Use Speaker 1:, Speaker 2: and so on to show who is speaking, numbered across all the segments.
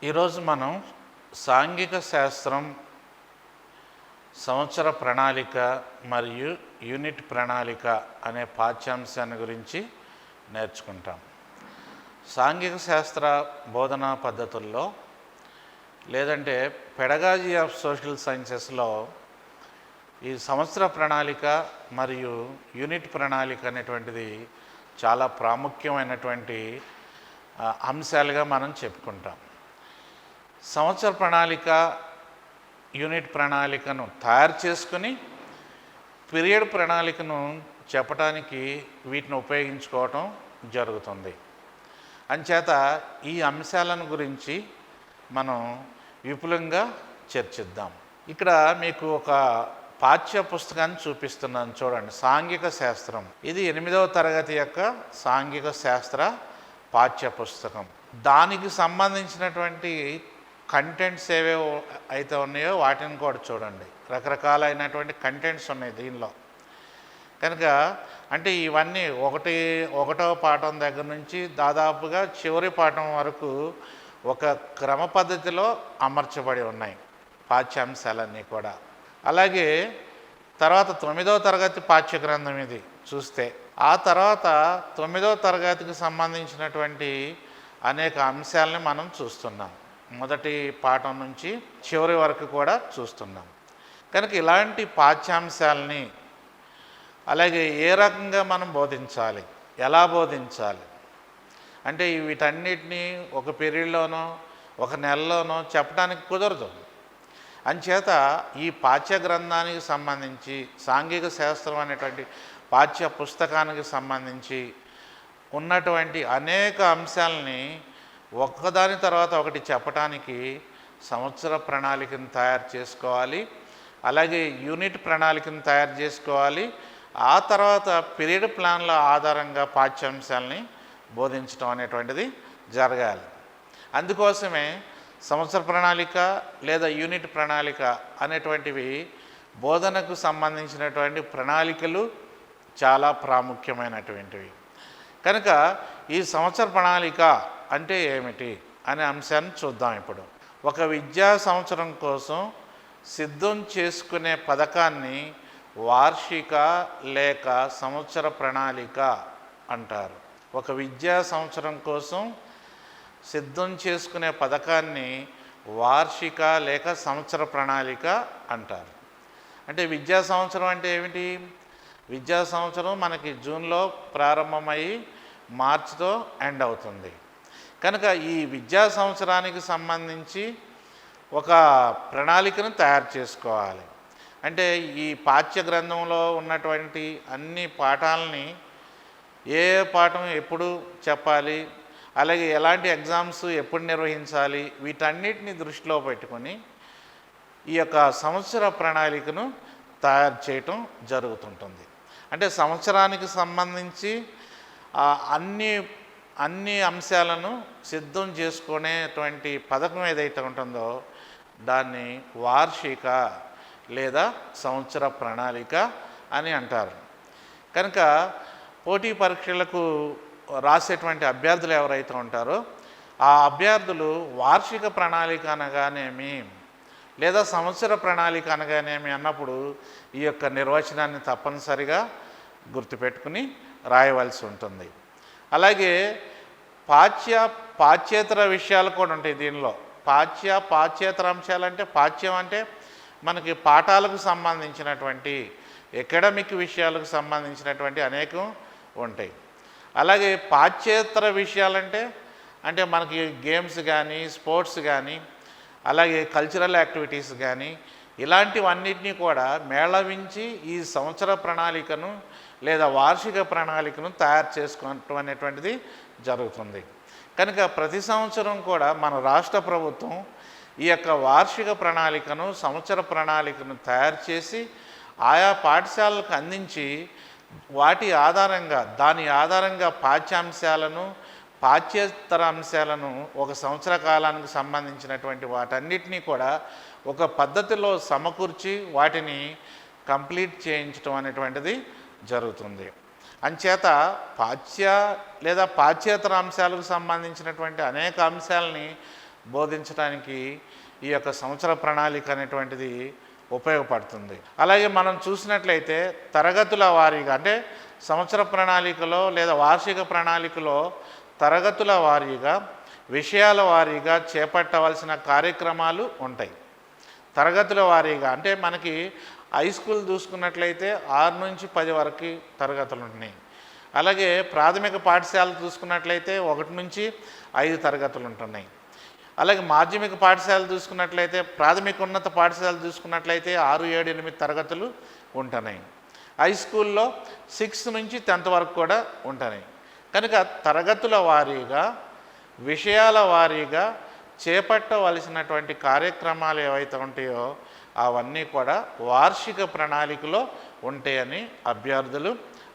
Speaker 1: ఈరోజు మనం సాంఘిక శాస్త్రం సంవత్సర ప్రణాళిక మరియు యూనిట్ ప్రణాళిక అనే పాఠ్యాంశాన్ని గురించి నేర్చుకుంటాం. సాంఘిక శాస్త్ర బోధనా పద్ధతుల్లో లేదంటే పెడగాజీ ఆఫ్ సోషల్ సైన్సెస్లో ఈ సంవత్సర ప్రణాళిక మరియు యూనిట్ ప్రణాళిక అనేటువంటిది చాలా ప్రాముఖ్యమైనటువంటి అంశాలుగా మనం చెప్పుకుంటాం. సంవత్సర ప్రణాళిక యూనిట్ ప్రణాళికను తయారు చేసుకుని పీరియడ్ ప్రణాళికను చెప్పడానికి వీటిని ఉపయోగించుకోవటం జరుగుతుంది. అంచేత ఈ అంశాలను గురించి మనం విపులంగా చర్చిద్దాం. ఇక్కడ మీకు ఒక పాఠ్య పుస్తకాన్ని చూపిస్తున్నాను, చూడండి. సాంఘిక శాస్త్రం, ఇది 8వ తరగతి యొక్క సాంఘిక శాస్త్ర పాఠ్య పుస్తకం. దానికి సంబంధించినటువంటి కంటెంట్స్ ఏవేవో అయితే ఉన్నాయో వాటిని కూడా చూడండి. రకరకాలైనటువంటి కంటెంట్స్ ఉన్నాయి దీనిలో. కనుక అంటే ఇవన్నీ ఒకటవ పాఠం దగ్గర నుంచి దాదాపుగా చివరి పాఠం వరకు ఒక క్రమ పద్ధతిలో అమర్చబడి ఉన్నాయి పాఠ్యాంశాలన్నీ కూడా. అలాగే తర్వాత 9వ తరగతి పాఠ్య గ్రంథం ఇది చూస్తే, ఆ తర్వాత 9వ తరగతికి సంబంధించినటువంటి అనేక అంశాలని మనం చూస్తున్నాం. మొదటి పాఠం నుంచి చివరి వరకు కూడా చూస్తున్నాం. కనుక ఇలాంటి పాఠ్యాంశాలని అలాగే ఏ రకంగా మనం బోధించాలి, ఎలా బోధించాలి అంటే వీటన్నిటినీ ఒక పీరియడ్లోనో ఒక నెలలోనో చెప్పడానికి కుదరదు. అంచేత ఈ పాఠ్య గ్రంథానికి సంబంధించి సాంఘిక శాస్త్రం అనేటువంటి పాఠ్య పుస్తకానికి సంబంధించి ఉన్నటువంటి అనేక అంశాలని ఒక్కదాని తర్వాత ఒకటి చెప్పడానికి సంవత్సర ప్రణాళికను తయారు చేసుకోవాలి, అలాగే యూనిట్ ప్రణాళికను తయారు చేసుకోవాలి. ఆ తర్వాత పీరియడ్ ప్లాన్ల ఆధారంగా పాఠ్యాంశాలని బోధించడం అనేటువంటిది జరగాలి. అందుకోసమే సంవత్సర ప్రణాళిక లేదా యూనిట్ ప్రణాళిక అనేటువంటివి బోధనకు సంబంధించినటువంటి ప్రణాళికలు చాలా ప్రాముఖ్యమైనటువంటివి. కనుక ఈ సంవత్సర ప్రణాళిక అంటే ఏమిటి అనే అంశాన్ని చూద్దాం. ఇప్పుడు ఒక విద్యా సంవత్సరం కోసం సిద్ధం చేసుకునే పథకాన్ని వార్షిక లేక సంవత్సర ప్రణాళిక అంటారు. ఒక విద్యా సంవత్సరం కోసం సిద్ధం చేసుకునే పథకాన్ని వార్షిక లేక సంవత్సర ప్రణాళిక అంటారు. అంటే విద్యా సంవత్సరం అంటే ఏమిటి? విద్యా సంవత్సరం మనకి జూన్లో ప్రారంభమయ్యి మార్చితో ఎండ్ అవుతుంది. కనుక ఈ విద్యా సంవత్సరానికి సంబంధించి ఒక ప్రణాళికను తయారు చేసుకోవాలి. అంటే ఈ పాఠ్య గ్రంథంలో ఉన్నటువంటి అన్ని పాఠాలని ఏ పాఠం ఎప్పుడు చెప్పాలి, అలాగే ఎలాంటి ఎగ్జామ్స్ ఎప్పుడు నిర్వహించాలి, వీటన్నిటిని దృష్టిలో పెట్టుకొని ఈ యొక్క సంవత్సర ప్రణాళికను తయారు చేయటం జరుగుతుంటుంది. అంటే సంవత్సరానికి సంబంధించి అన్ని అంశాలను సిద్ధం చేసుకునేటువంటి పథకం ఏదైతే ఉంటుందో దాన్ని వార్షిక లేదా సంవత్సర ప్రణాళిక అని అంటారు. కనుక పోటీ పరీక్షలకు రాసేటువంటి అభ్యర్థులు ఎవరైతే ఉంటారో ఆ అభ్యర్థులు వార్షిక ప్రణాళిక అనగానేమి లేదా సంవత్సర ప్రణాళిక అనగానేమి అన్నప్పుడు ఈ యొక్క నిర్వచనాన్ని తప్పనిసరిగా గుర్తుపెట్టుకుని రాయవలసి ఉంటుంది. అలాగే పాఠ్యేతర విషయాలు కూడా ఉంటాయి దీనిలో. పాఠ్యేతర అంశాలంటే పాఠ్యం అంటే మనకి పాఠాలకు సంబంధించినటువంటి అకాడమిక్ విషయాలకు సంబంధించినటువంటి అనేకం ఉంటాయి. అలాగే పాఠ్యేతర విషయాలంటే అంటే మనకి గేమ్స్ కానీ స్పోర్ట్స్ కానీ అలాగే కల్చరల్ యాక్టివిటీస్ కానీ ఇలాంటివన్నిటినీ కూడా మేళవించి ఈ సంవత్సర ప్రణాళికను లేదా వార్షిక ప్రణాళికను తయారు చేసుకోవటం అనేటువంటిది జరుగుతుంది. కనుక ప్రతి సంవత్సరం కూడా మన రాష్ట్ర ప్రభుత్వం ఈ యొక్క వార్షిక ప్రణాళికను సంవత్సర ప్రణాళికను తయారు చేసి ఆయా పాఠశాలలకు అందించి దాని ఆధారంగా పాఠ్యాంశాలను పాఠ్యేతర అంశాలను ఒక సంవత్సర కాలానికి సంబంధించినటువంటి వాటన్నిటినీ కూడా ఒక పద్ధతిలో సమకూర్చి వాటిని కంప్లీట్ చేయించడం అనేటువంటిది జరుగుతుంది. అంచేత పాఠ్యేతర అంశాలకు సంబంధించినటువంటి అనేక అంశాలని బోధించడానికి ఈ యొక్క సంవత్సర ప్రణాళిక అనేటువంటిది ఉపయోగపడుతుంది. అలాగే మనం చూసినట్లయితే తరగతుల వారీగా అంటే సంవత్సర ప్రణాళికలో లేదా వార్షిక ప్రణాళికలో తరగతుల వారీగా విషయాల వారీగా చేపట్టవలసిన కార్యక్రమాలు ఉంటాయి. తరగతుల వారీగా అంటే మనకి హై స్కూల్ చూసుకున్నట్లయితే 6 నుంచి 10 వరకు తరగతులు ఉన్నాయి. అలాగే ప్రాథమిక పాఠశాలలు చూసుకున్నట్లయితే 1 నుంచి 5 తరగతులు ఉంటున్నాయి. అలాగే మాధ్యమిక పాఠశాలలు చూసుకున్నట్లయితే ప్రాథమిక ఉన్నత పాఠశాలలు చూసుకున్నట్లయితే 6, 7, 8 తరగతులు ఉంటున్నాయి. హై స్కూల్లో 6 నుంచి 10th వరకు కూడా ఉంటున్నాయి. కనుక తరగతుల వారీగా విషయాల వారీగా చేపట్టవలసినటువంటి కార్యక్రమాలు ఏవైతే ఉంటాయో అవన్నీ కూడా వార్షిక ప్రణాళికలో ఉంటాయని అభ్యర్థులు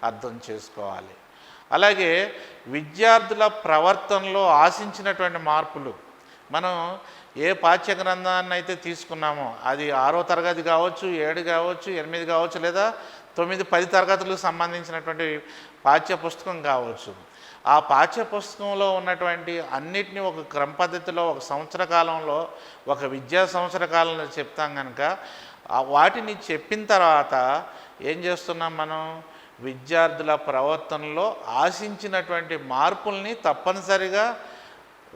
Speaker 1: అర్థం చేసుకోవాలి. అలాగే విద్యార్థుల ప్రవర్తనలో ఆశించినటువంటి మార్పులు మనం ఏ పాఠ్య గ్రంథాన్ని అయితే తీసుకున్నామో అది 6వ తరగతి కావచ్చు, 7 కావచ్చు, 8 కావచ్చు, లేదా 9, 10 తరగతులకు సంబంధించినటువంటి పాఠ్య పుస్తకం కావచ్చు. ఆ పాఠ్య పుస్తకంలో ఉన్నటువంటి అన్నిటినీ ఒక క్రమ పద్ధతిలో ఒక సంవత్సర కాలంలో ఒక విద్యా సంవత్సర కాలంలో చెప్తాం కనుక వాటిని చెప్పిన తర్వాత ఏం చేస్తున్నాం మనం విద్యార్థుల ప్రవర్తనలో ఆశించినటువంటి మార్పుల్ని తప్పనిసరిగా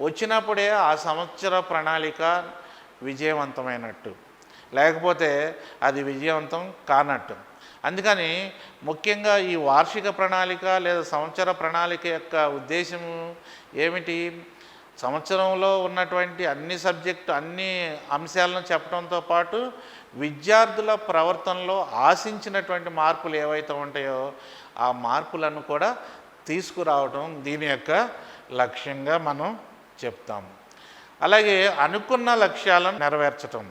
Speaker 1: వచ్చినప్పుడే ఆ సంవత్సర ప్రణాళిక విజయవంతమైనట్టు, లేకపోతే అది విజయవంతం కానట్టు. అందుకని ముఖ్యంగా ఈ వార్షిక ప్రణాళిక లేదా సంవత్సర ప్రణాళిక యొక్క ఉద్దేశం ఏమిటి? సంవత్సరంలో ఉన్నటువంటి అన్ని అంశాలను చెప్పడంతో పాటు విద్యార్థుల ప్రవర్తనలో ఆశించినటువంటి మార్పులు ఏవైతే ఉంటాయో ఆ మార్పులను కూడా తీసుకురావడం దీని యొక్క లక్ష్యంగా మనం చెప్తాము. అలాగే అనుకున్న లక్ష్యాలను నెరవేర్చటం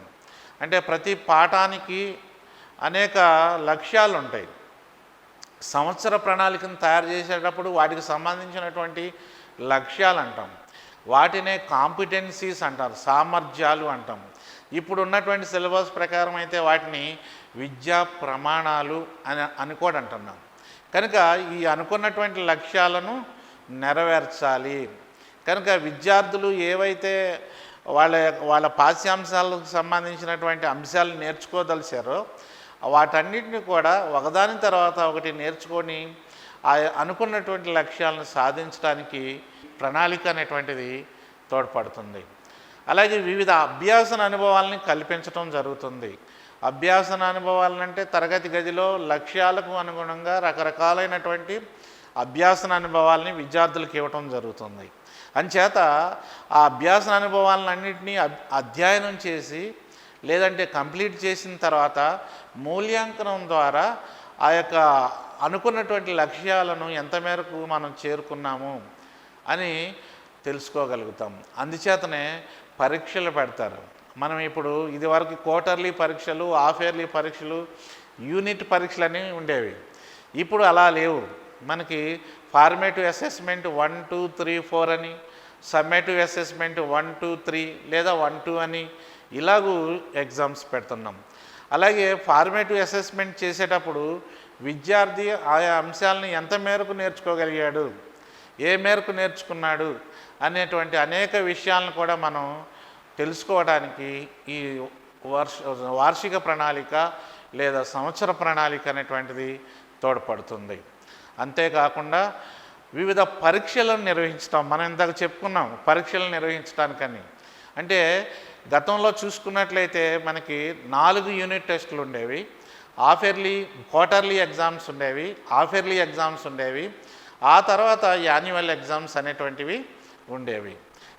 Speaker 1: అంటే ప్రతి పాఠానికి అనేక లక్ష్యాలు ఉంటాయి. సంవత్సర ప్రణాళికను తయారు చేసేటప్పుడు వాటికి సంబంధించినటువంటి లక్ష్యాలు అంటాం. వాటినే కాంపిటెన్సీస్ అంటారు, సామర్థ్యాలు అంటాం. ఇప్పుడు ఉన్నటువంటి సిలబస్ ప్రకారం అయితే వాటిని విద్యా ప్రమాణాలు అని కూడా అంటున్నాం. కనుక ఈ అనుకున్నటువంటి లక్ష్యాలను నెరవేర్చాలి. కనుక విద్యార్థులు ఏవైతే వాళ్ళ పాఠ్యాంశాలకు సంబంధించినటువంటి అంశాలు నేర్చుకోదలిచారో వాటన్నిటిని కూడా ఒకదాని తర్వాత ఒకటి నేర్చుకొని ఆ అనుకున్నటువంటి లక్ష్యాలను సాధించడానికి ప్రణాళిక అనేటువంటిది తోడ్పడుతుంది. అలాగే వివిధ అభ్యాసన అనుభవాలని కల్పించడం జరుగుతుంది. అభ్యాసన అనుభవాలంటే తరగతి గదిలో లక్ష్యాలకు అనుగుణంగా రకరకాలైనటువంటి అభ్యాసన అనుభవాలని విద్యార్థులకు ఇవ్వటం జరుగుతుంది. అంచేత ఆ అభ్యాసన అనుభవాలన్నింటినీ అధ్యయనం చేసి లేదంటే కంప్లీట్ చేసిన తర్వాత మూల్యాంకనం ద్వారా ఆ యొక్క అనుకున్నటువంటి లక్ష్యాలను ఎంత మేరకు మనం చేరుకున్నాము అని తెలుసుకోగలుగుతాం. అందుచేతనే పరీక్షలు పెడతారు. మనం ఇప్పుడు ఇదివరకు క్వార్టర్లీ పరీక్షలు, హాఫ్ ఇయర్లీ పరీక్షలు, యూనిట్ పరీక్షలు ఉండేవి. ఇప్పుడు అలా లేవు. మనకి ఫార్మేటివ్ అసెస్మెంట్ 1, 2, 3, 4 అని, సమ్మేటివ్ అసెస్మెంట్ 1, 2, 3 లేదా 1, 2 అని ఇలాగూ ఎగ్జామ్స్ పెడుతున్నాం. అలాగే ఫార్మేటివ్ అసెస్మెంట్ చేసేటప్పుడు విద్యార్థి ఆయా అంశాలను ఎంత మేరకు నేర్చుకోగలిగాడు, ఏ మేరకు నేర్చుకున్నాడు అనేటువంటి అనేక విషయాలను కూడా మనం తెలుసుకోవడానికి ఈ వార్షిక ప్రణాళిక లేదా సంవత్సర ప్రణాళిక అనేటువంటిది తోడ్పడుతుంది. అంతేకాకుండా వివిధ పరీక్షలను నిర్వహించడం, మనం ఇందాక చెప్పుకున్నాం పరీక్షలను నిర్వహించడానికని. అంటే గతంలో చూసుకున్నట్లయితే మనకి 4 యూనిట్ టెస్టులు ఉండేవి, హాఫ్ ఇయర్లీ క్వార్టర్లీ ఎగ్జామ్స్ ఉండేవి, హాఫ్ ఇయర్లీ ఎగ్జామ్స్ ఉండేవి, ఆ తర్వాత యాన్యువల్ ఎగ్జామ్స్ అనేటువంటివి ఉండేవి.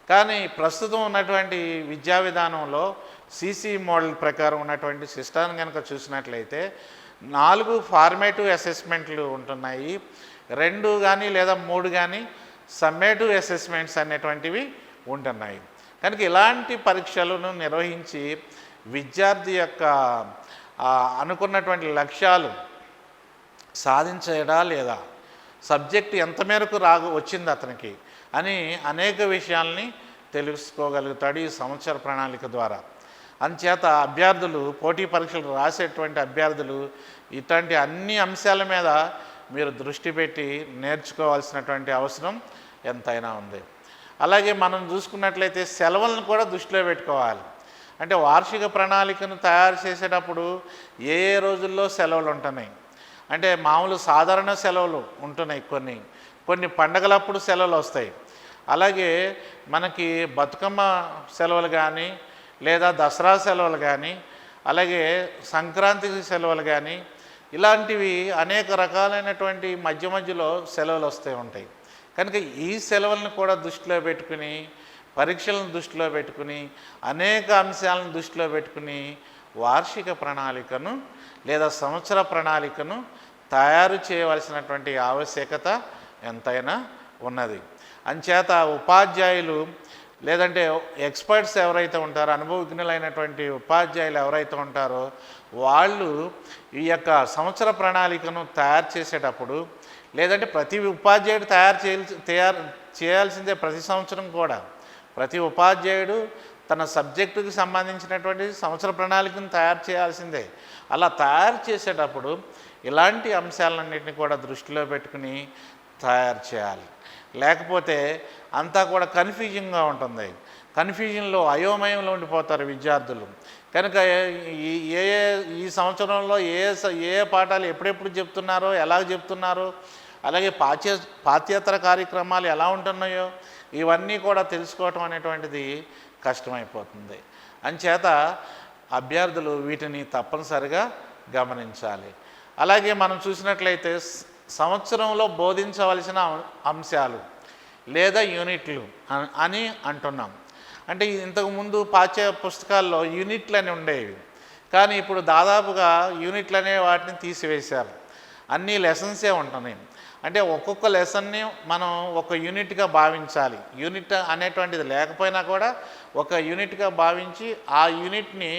Speaker 1: కానీ ప్రస్తుతం ఉన్నటువంటి విద్యా విధానంలో సిసి మోడల్ ప్రకారం ఉన్నటువంటి సిస్టాన్ని కనుక చూసినట్లయితే 4 ఫార్మేటివ్ అసెస్మెంట్లు ఉంటున్నాయి, 2 కానీ లేదా 3 కానీ సమ్మేటివ్ అసెస్మెంట్స్ అనేటువంటివి ఉంటున్నాయి. కనుక ఇలాంటి పరీక్షలను నిర్వహించి విద్యార్థి యొక్క అనుకున్నటువంటి లక్ష్యాలు సాధించడా లేదా, సబ్జెక్ట్ ఎంత మేరకు వచ్చింది అతనికి అని అనేక విషయాల్ని తెలుసుకోగలుగుతాడు ఈ సంవత్సర ప్రణాళిక ద్వారా. అందుచేత అభ్యర్థులు పోటీ పరీక్షలు రాసేటువంటి అభ్యర్థులు ఇట్లాంటి అన్ని అంశాల మీద మీరు దృష్టి పెట్టి నేర్చుకోవాల్సినటువంటి అవసరం ఎంతైనా ఉంది. అలాగే మనం చూసుకున్నట్లయితే సెలవులను కూడా దృష్టిలో పెట్టుకోవాలి. అంటే వార్షిక ప్రణాళికను తయారు చేసేటప్పుడు ఏ ఏ రోజుల్లో సెలవులు ఉంటున్నాయి, అంటే మామూలు సాధారణ సెలవులు ఉంటున్నాయి, కొన్ని పండగలప్పుడు సెలవులు వస్తాయి. అలాగే మనకి బతుకమ్మ సెలవులు కానీ, లేదా దసరా సెలవులు కానీ, అలాగే సంక్రాంతికి సెలవులు కానీ, ఇలాంటివి అనేక రకాలైనటువంటి మధ్యలో సెలవులు వస్తూ ఉంటాయి. కనుక ఈ సెలవులను కూడా దృష్టిలో పెట్టుకుని, పరీక్షలను దృష్టిలో పెట్టుకుని, అనేక అంశాలను దృష్టిలో పెట్టుకుని వార్షిక ప్రణాళికను లేదా సంవత్సర ప్రణాళికను తయారు చేయవలసినటువంటి ఆవశ్యకత ఎంతైనా ఉన్నది. అంచేత ఉపాధ్యాయులు లేదంటే ఎక్స్పర్ట్స్ ఎవరైతే ఉంటారో, అనుభవజ్ఞులైనటువంటి ఉపాధ్యాయులు ఎవరైతే ఉంటారో, వాళ్ళు ఈ యొక్క సంవత్సర ప్రణాళికను తయారు చేసేటప్పుడు, లేదంటే ప్రతి ఉపాధ్యాయుడు తయారు చేయాల్సిందే. ప్రతి సంవత్సరం కూడా ప్రతి ఉపాధ్యాయుడు తన సబ్జెక్టుకి సంబంధించినటువంటి సంవత్సర ప్రణాళికను తయారు చేయాల్సిందే. అలా తయారు చేసేటప్పుడు ఇలాంటి అంశాలన్నింటినీ కూడా దృష్టిలో పెట్టుకుని తయారు చేయాలి. లేకపోతే అంతా కూడా కన్ఫ్యూజింగ్గా ఉంటుంది. కన్ఫ్యూజన్లో అయోమయంలో ఉండిపోతారు విద్యార్థులు. కనుక ఈ సంవత్సరంలో ఏ పాఠాలు ఎప్పుడెప్పుడు చెప్తున్నారో, ఎలా చెప్తున్నారో, అలాగే పాఠ్యేతర కార్యక్రమాలు ఎలా ఉంటున్నాయో ఇవన్నీ కూడా తెలుసుకోవటం అనేటువంటిది కష్టమైపోతుంది. అంచేత అభ్యర్థులు వీటిని తప్పనిసరిగా గమనించాలి. అలాగే మనం చూసినట్లయితే సంవత్సరంలో బోధించవలసిన అంశాలు లేదా యూనిట్లు అని అంటున్నాం. అంటే ఇంతకుముందు పాఠ్య పుస్తకాల్లో యూనిట్లు అని ఉండేవి, కానీ ఇప్పుడు దాదాపుగా యూనిట్లు అనే వాటిని తీసివేశారు. అన్ని లెసన్సే ఉంటున్నాయి. అంటే ఒక్కొక్క లెసన్ని మనం ఒక యూనిట్గా భావించాలి. యూనిట్ అనేటువంటిది లేకపోయినా కూడా ఒక యూనిట్గా భావించి ఆ యూనిట్ని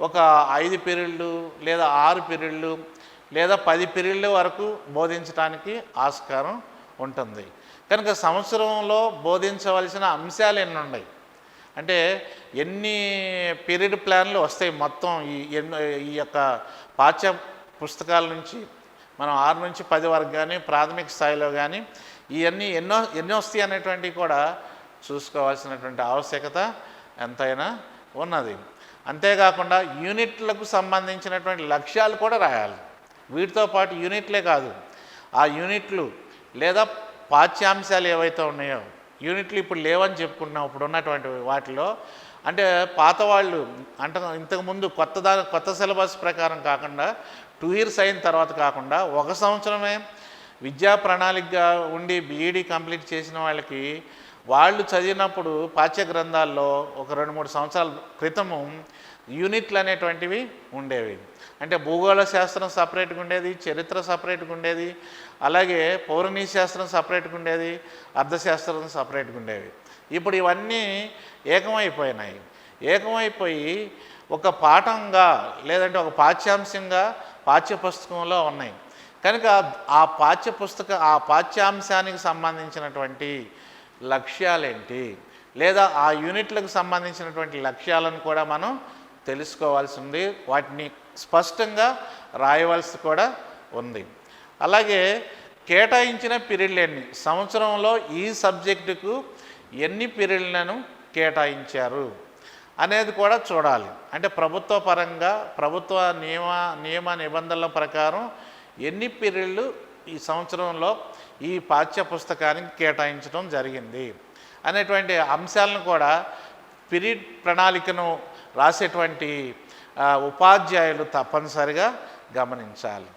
Speaker 1: ఒక 5 పీరియడ్లు లేదా 6 పీరియడ్లు లేదా 10 పీరియడ్ల వరకు బోధించడానికి ఆస్కారం ఉంటుంది. కనుక సంవత్సరంలో బోధించవలసిన అంశాలు ఎన్ని ఉన్నాయి, అంటే ఎన్ని పీరియడ్ ప్లాన్లు వస్తాయి మొత్తం ఈ యొక్క పాఠ్య పుస్తకాల నుంచి మనం 6 నుంచి 10 వరకు కానీ, ప్రాథమిక స్థాయిలో కానీ ఇవన్నీ ఎన్నో వస్తాయి అనేటువంటివి కూడా చూసుకోవాల్సినటువంటి ఆవశ్యకత ఎంతైనా ఉన్నది. అంతేకాకుండా యూనిట్లకు సంబంధించినటువంటి లక్ష్యాలు కూడా రాయాలి. వీటితో పాటు యూనిట్లే కాదు, ఆ యూనిట్లు లేదా పాఠ్యాంశాలు ఏవైతే ఉన్నాయో, యూనిట్లు ఇప్పుడు లేవని చెప్పుకుంటున్నాం ఇప్పుడు ఉన్నటువంటి వాటిలో, అంటే పాత వాళ్ళు అంటే ఇంతకుముందు కొత్త సిలబస్ ప్రకారం కాకుండా 2 years అయిన తర్వాత కాకుండా 1 సంవత్సరమే విద్యా ప్రణాళికగా ఉండి బీఈడీ కంప్లీట్ చేసిన వాళ్ళకి వాళ్ళు చదివినప్పుడు పాఠ్య గ్రంథాల్లో ఒక 2-3 సంవత్సరాల క్రితము యూనిట్లు అనేటువంటివి ఉండేవి. అంటే భూగోళ శాస్త్రం సపరేట్గా ఉండేది, చరిత్ర సపరేట్గా ఉండేది, అలాగే పౌరాణిక శాస్త్రం సపరేట్గా ఉండేది, అర్థశాస్త్రం సపరేట్గా ఉండేవి. ఇప్పుడు ఇవన్నీ ఏకమైపోయి ఒక పాఠంగా లేదంటే ఒక పాఠ్యాంశంగా పాఠ్యపుస్తకంలో ఉన్నాయి. కనుక ఆ పాఠ్యాంశానికి సంబంధించినటువంటి లక్ష్యాలేంటి లేదా ఆ యూనిట్లకు సంబంధించినటువంటి లక్ష్యాలను కూడా మనం తెలుసుకోవాల్సి ఉంది. వాటిని స్పష్టంగా రాయవలసి కూడా ఉంది. అలాగే కేటాయించిన పీరియడ్లు ఎన్ని, సంవత్సరంలో ఈ సబ్జెక్టుకు ఎన్ని పీరియడ్లను కేటాయించారు అనేది కూడా చూడాలి. అంటే ప్రభుత్వ పరంగా ప్రభుత్వ నియమ నిబంధనల ప్రకారం ఎన్ని పీరియడ్లు ఈ సంవత్సరంలో ఈ పాఠ్య పుస్తకానికి కేటాయించడం జరిగింది అనేటువంటి అంశాలను కూడా పీరియడ్ ప్రణాళికను రాసేటువంటి ఉపాధ్యాయులు తప్పనిసరిగా గమనించాలి.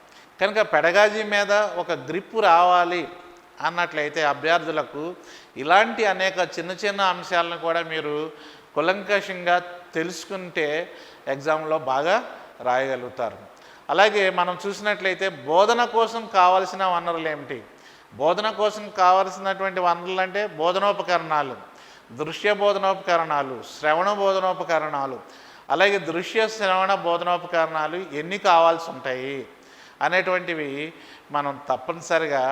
Speaker 1: కనుక పెడగాజీ మీద ఒక గ్రిప్ రావాలి అన్నట్లయితే అభ్యర్థులకు ఇలాంటి అనేక చిన్న అంశాలను కూడా మీరు కులంకషంగా తెలుసుకుంటే ఎగ్జామ్లో బాగా రాయగలుగుతారు. అలాగే మనం చూసినట్లయితే బోధన కోసం కావాల్సిన వనరులు ఏమిటి, బోధన కోసం కావాల్సినటువంటి వనరులు అంటే బోధనోపకరణాలు, దృశ్య బోధనోపకరణాలు, శ్రవణ బోధనోపకరణాలు, అలాగే దృశ్య శ్రవణ బోధనోపకరణాలు ఎన్ని కావాల్సి ఉంటాయి అనేటువంటివి మనం తప్పనిసరిగా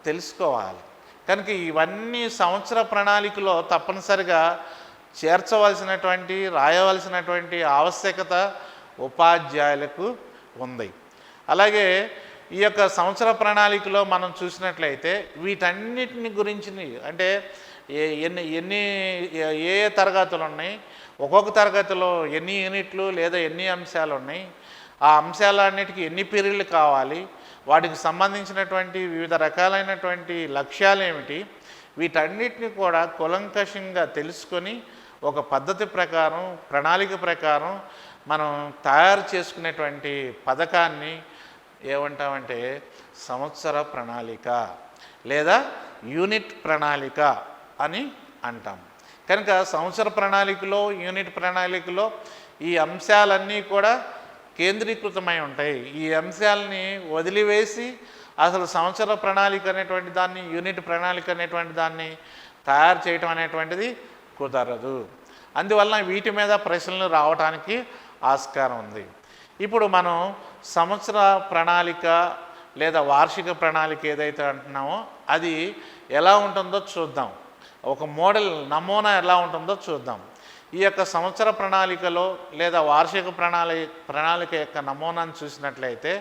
Speaker 1: తెలుసుకోవాలి. కనుక ఇవన్నీ సంవత్సర ప్రణాళికలో తప్పనిసరిగా చేర్చవలసినటువంటి రాయవలసినటువంటి ఆవశ్యకత ఉపాధ్యాయులకు ఉంది. అలాగే ఈ యొక్క సంవత్సర ప్రణాళికలో మనం చూసినట్లయితే వీటన్నిటిని గురించి అంటే ఎన్ని ఎన్ని ఏ ఏ తరగతులు ఉన్నాయి, ఒక్కొక్క తరగతిలో ఎన్ని యూనిట్లు లేదా ఎన్ని అంశాలు ఉన్నాయి, ఆ అంశాలన్నిటికీ ఎన్ని పీరియడ్లు కావాలి, వాటికి సంబంధించినటువంటి వివిధ రకాలైనటువంటి లక్ష్యాలు ఏమిటి, వీటన్నిటిని కూడా కూలంకషంగా తెలుసుకొని ఒక పద్ధతి ప్రకారం ప్రణాళిక ప్రకారం మనం తయారు చేసుకునేటువంటి పథకాన్ని ఏమంటామంటే సంవత్సర ప్రణాళిక లేదా యూనిట్ ప్రణాళిక అని అంటాం. కనుక సంవత్సర ప్రణాళికలో యూనిట్ ప్రణాళికలో ఈ అంశాలన్నీ కూడా కేంద్రీకృతమై ఉంటాయి. ఈ అంశాలని వదిలివేసి అసలు సంవత్సర ప్రణాళిక అనేటువంటి దాన్ని యూనిట్ ప్రణాళిక అనేటువంటి దాన్ని తయారు చేయటం అనేటువంటిది కుదరదు. అందువలన వీటి మీద ప్రశ్నలు రావడానికి ఆస్కారం ఉంది. ఇప్పుడు మనం సంవత్సర ప్రణాళిక లేదా వార్షిక ప్రణాళిక ఏదైతే అంటున్నామో అది ఎలా ఉంటుందో చూద్దాం. ఒక మోడల్ నమూనా ఎలా ఉంటుందో చూద్దాం. ఈ యొక్క సంవత్సర ప్రణాళికలో లేదా వార్షిక ప్రణాళిక యొక్క నమూనాను చూసినట్లయితే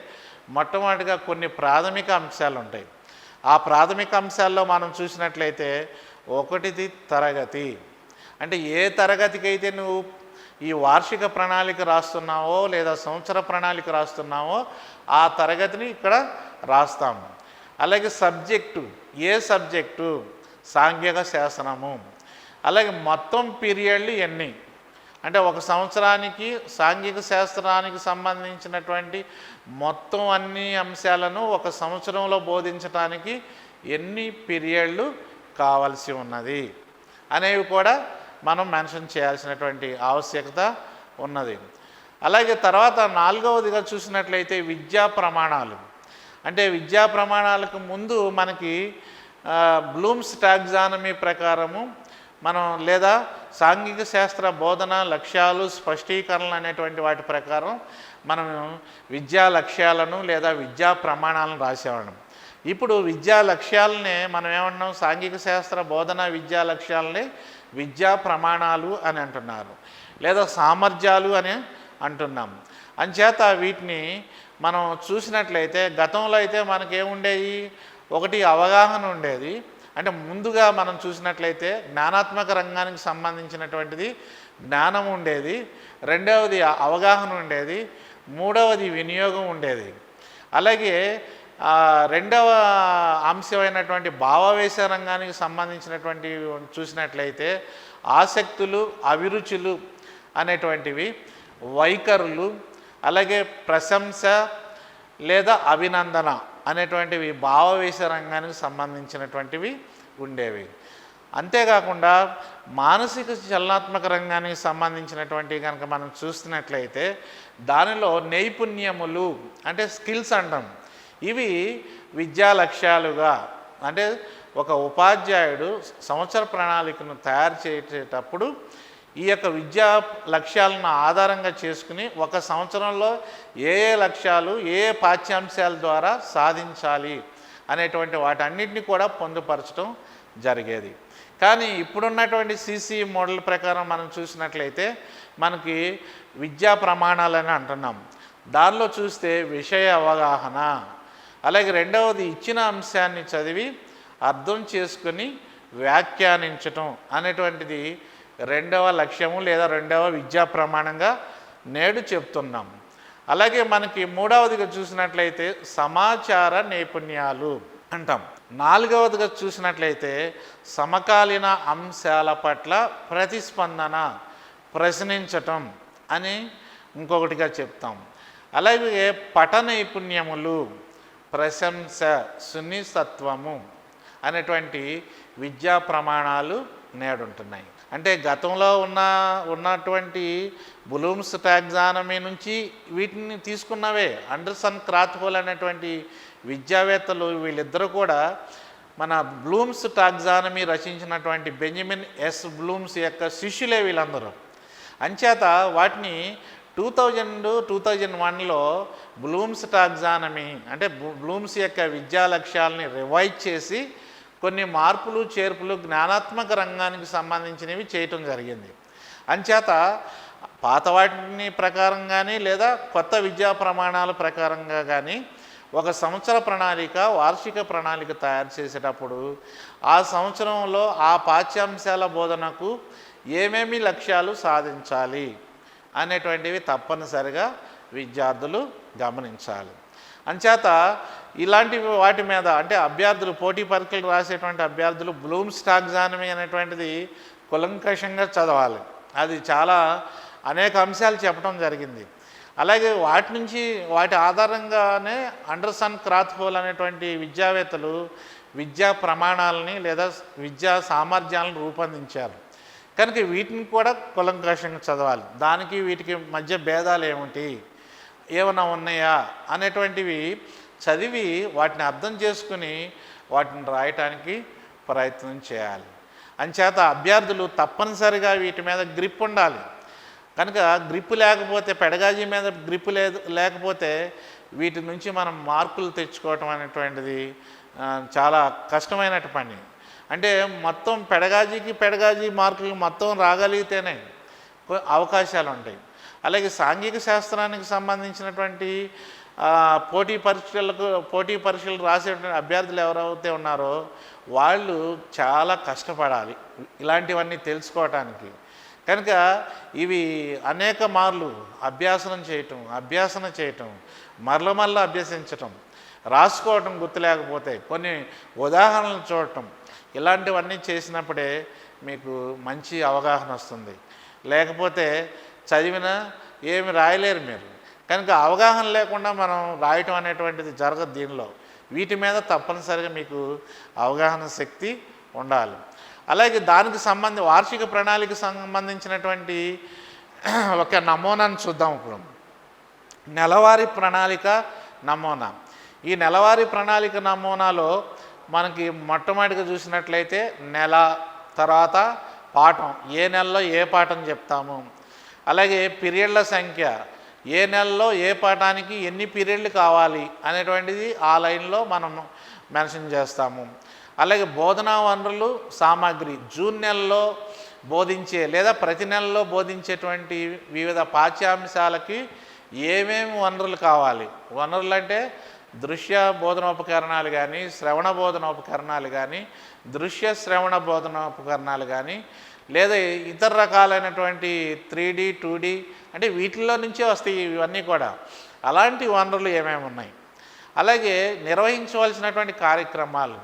Speaker 1: మొట్టమొదటిగా కొన్ని ప్రాథమిక అంశాలు ఉంటాయి. ఆ ప్రాథమిక అంశాల్లో మనం చూసినట్లయితే ఒకటిది తరగతి. అంటే ఏ తరగతికి అయితే నువ్వు ఈ వార్షిక ప్రణాళిక రాస్తున్నావో లేదా సంవత్సర ప్రణాళిక రాస్తున్నావో ఆ తరగతిని ఇక్కడ రాస్తాము. అలాగే సబ్జెక్టు, ఏ సబ్జెక్టు, సాంఘిక శాస్త్రము. అలాగే మొత్తం పీరియడ్లు ఎన్ని, అంటే ఒక సంవత్సరానికి సాంఘిక శాస్త్రానికి సంబంధించినటువంటి మొత్తం అన్ని అంశాలను ఒక సంవత్సరంలో బోధించడానికి ఎన్ని పీరియడ్లు కావాల్సి ఉన్నది అనేవి కూడా మనం మెన్షన్ చేయాల్సినటువంటి ఆవశ్యకత ఉన్నది. అలాగే తర్వాత నాలుగవదిగా చూసినట్లయితే విద్యా ప్రమాణాలు. అంటే విద్యా ప్రమాణాలకు ముందు మనకి బ్లూమ్స్ టాక్సానమీ ప్రకారము మనం లేదా సాంఘిక శాస్త్ర బోధన లక్ష్యాలు స్పష్టీకరణలు అనేటువంటి వాటి ప్రకారం మనం విద్యా లక్ష్యాలను లేదా విద్యా ప్రమాణాలను రాసేవాళ్ళం. ఇప్పుడు విద్యా లక్ష్యాలనే మనం ఏమంటున్నాం, సాంఘిక శాస్త్ర బోధన విద్యా లక్ష్యాలని విద్యా ప్రమాణాలు అని అంటున్నారు, లేదా సామర్థ్యాలు అని అంటున్నాం. అంచేత వీటిని మనం చూసినట్లయితే గతంలో అయితే మనకేముండేవి, ఒకటి అవగాహన ఉండేది. అంటే ముందుగా మనం చూసినట్లయితే జ్ఞానాత్మక రంగానికి సంబంధించినటువంటిది జ్ఞానం ఉండేది, రెండవది అవగాహన ఉండేది, మూడవది వినియోగం ఉండేది. అలాగే రెండవ అంశమైనటువంటి భావావేశ రంగానికి సంబంధించినటువంటి చూసినట్లయితే ఆసక్తులు, అభిరుచులు అనేటువంటివి, వైఖరులు, అలాగే ప్రశంస లేదా అభినందన అనేటువంటివి భావావేశ రంగానికి సంబంధించినటువంటివి ఉండేవి. అంతేకాకుండా మానసిక చలనాత్మక రంగానికి సంబంధించినటువంటి కనుక మనం చూస్తున్నట్లయితే దానిలో నైపుణ్యములు అంటే స్కిల్స్ అంటాం. ఇవి విద్యా లక్ష్యాలుగా, అంటే ఒక ఉపాధ్యాయుడు సంవత్సర ప్రణాళికను తయారు చేసేటప్పుడు ఈ యొక్క విద్యా లక్ష్యాలను ఆధారంగా చేసుకుని ఒక సంవత్సరంలో ఏ ఏ లక్ష్యాలు ఏ ఏ పాఠ్యాంశాల ద్వారా సాధించాలి అనేటువంటి వాటన్నిటిని కూడా పొందుపరచడం జరిగేది. కానీ ఇప్పుడున్నటువంటి సిసి మోడల్ ప్రకారం మనం చూసినట్లయితే మనకి విద్యా ప్రమాణాలని అంటున్నాం. దానిలో చూస్తే విషయ అవగాహన, అలాగే రెండవది ఇచ్చిన అంశాన్ని చదివి అర్థం చేసుకొని వ్యాఖ్యానించటం అనేటువంటిది రెండవ లక్ష్యము లేదా రెండవ విద్యా ప్రమాణంగా నేడు చెప్తున్నాం. అలాగే మనకి మూడవదిగా చూసినట్లయితే సమాచార నైపుణ్యాలు అంటాం. నాలుగవదిగా చూసినట్లయితే సమకాలీన అంశాల పట్ల ప్రతిస్పందన, ప్రశ్నించటం అని ఇంకొకటిగా చెప్తాం. అలాగే పఠ నైపుణ్యములు, ప్రశంస, సున్నితత్వము అనేటువంటి విద్యా ప్రమాణాలు నేడుంటున్నాయి. అంటే గతంలో ఉన్నటువంటి బ్లూమ్స్ టాక్సానమీ నుంచి వీటిని తీసుకున్నవే. అండర్సన్ క్రాత్హోల్ అనేటువంటి విద్యావేత్తలు వీళ్ళిద్దరూ కూడా మన బ్లూమ్స్ టాక్సానమీ రచించినటువంటి బెంజమిన్ ఎస్ బ్లూమ్స్ యొక్క శిష్యులే వీళ్ళందరూ. అంచేత వాటిని 2001లో బ్లూమ్స్ టాక్సానమీ అంటే బ్లూమ్స్ యొక్క విద్యా లక్ష్యాలని రివైజ్ చేసి కొన్ని మార్పులు చేర్పులు జ్ఞానాత్మక రంగానికి సంబంధించినవి చేయటం జరిగింది. అంచేత పాత వాటిని ప్రకారం కానీ లేదా కొత్త విద్యా ప్రమాణాల ప్రకారంగా కానీ ఒక సంవత్సర ప్రణాళిక, వార్షిక ప్రణాళిక తయారు చేసేటప్పుడు ఆ సంవత్సరంలో ఆ పాఠ్యాంశాల బోధనకు ఏమేమి లక్ష్యాలు సాధించాలి అనేటువంటివి తప్పనిసరిగా విద్యార్థులు గమనించాలి. అంచేత ఇలాంటి వాటి మీద అంటే అభ్యర్థులు పోటీ పరీక్షలు రాసేటువంటి అభ్యర్థులు బ్లూమ్స్ టాక్సానమీ అనేటువంటిది కులంకషంగా చదవాలి. అది చాలా అనేక అంశాలు చెప్పడం జరిగింది. అలాగే వాటి ఆధారంగానే అండర్సన్ క్రాత్హోల్ అనేటువంటి విద్యావేత్తలు విద్యా ప్రమాణాలని లేదా విద్యా సామర్థ్యాలను రూపొందించారు. కనుక వీటిని కూడా కులంకషంగా చదవాలి. దానికి వీటికి మధ్య భేదాలు ఏమైనా ఉన్నాయా అనేటువంటివి చదివి వాటిని అర్థం చేసుకుని వాటిని రాయటానికి ప్రయత్నం చేయాలి. అంచేత అభ్యర్థులు తప్పనిసరిగా వీటి మీద గ్రిప్ ఉండాలి. కనుక గ్రిప్ లేకపోతే, పెడగాజీ మీద గ్రిప్ లేకపోతే వీటి నుంచి మనం మార్కులు తెచ్చుకోవటం అనేటువంటిది చాలా కష్టమైన పని. అంటే మొత్తం పెడగాజీ మార్కులు మొత్తం రాగలిగితేనే అవకాశాలు ఉంటాయి. అలాగే సాంఘిక శాస్త్రానికి సంబంధించినటువంటి పోటీ పరీక్షలు రాసేటువంటి అభ్యర్థులు ఎవరైతే ఉన్నారో వాళ్ళు చాలా కష్టపడాలి ఇలాంటివన్నీ తెలుసుకోవటానికి. కనుక ఇవి అనేక మార్లు అభ్యాసన చేయటం మరల అభ్యసించటం, రాసుకోవటం గుర్తు లేకపోతే కొన్ని ఉదాహరణలు చూడటం, ఇలాంటివన్నీ చేసినప్పుడే మీకు మంచి అవగాహన వస్తుంది. లేకపోతే చదివినా ఏమి రాయలేరు మీరు. కనుక అవగాహన లేకుండా మనం రాయటం అనేటువంటిది జరగదు. దీనిలో వీటి మీద తప్పనిసరిగా మీకు అవగాహన శక్తి ఉండాలి. అలాగే దానికి వార్షిక ప్రణాళికకు సంబంధించినటువంటి ఒక నమూనాను చూద్దాం. ఇప్పుడు నెలవారీ ప్రణాళిక నమూనా. ఈ నెలవారీ ప్రణాళిక నమూనాలో మనకి మొట్టమొదటిగా చూసినట్లయితే నెల, తర్వాత పాఠం, ఏ నెలలో ఏ పాఠం చెప్తాము, అలాగే పీరియడ్ల సంఖ్య, ఏ నెలలో ఏ పాఠానికి ఎన్ని పీరియడ్లు కావాలి అనేటువంటిది ఆ లైన్లో మనం మెన్షన్ చేస్తాము. అలాగే బోధనా వనరులు, సామాగ్రి, జూన్ నెలలో బోధించే లేదా ప్రతి నెలలో బోధించేటువంటి వివిధ పాఠ్యాంశాలకి ఏమేమి వనరులు కావాలి. వనరులు అంటే దృశ్య బోధనోపకరణాలు కానీ, శ్రవణ బోధనోపకరణాలు కానీ, దృశ్య శ్రవణ బోధనోపకరణాలు కానీ, లేదా ఇతర రకాలైనటువంటి 3D 2D అంటే వీటిల్లో నుంచే వస్తాయి ఇవన్నీ కూడా. అలాంటి వనరులు ఏమేమి ఉన్నాయి. అలాగే నిర్వహించవలసినటువంటి కార్యక్రమాలు.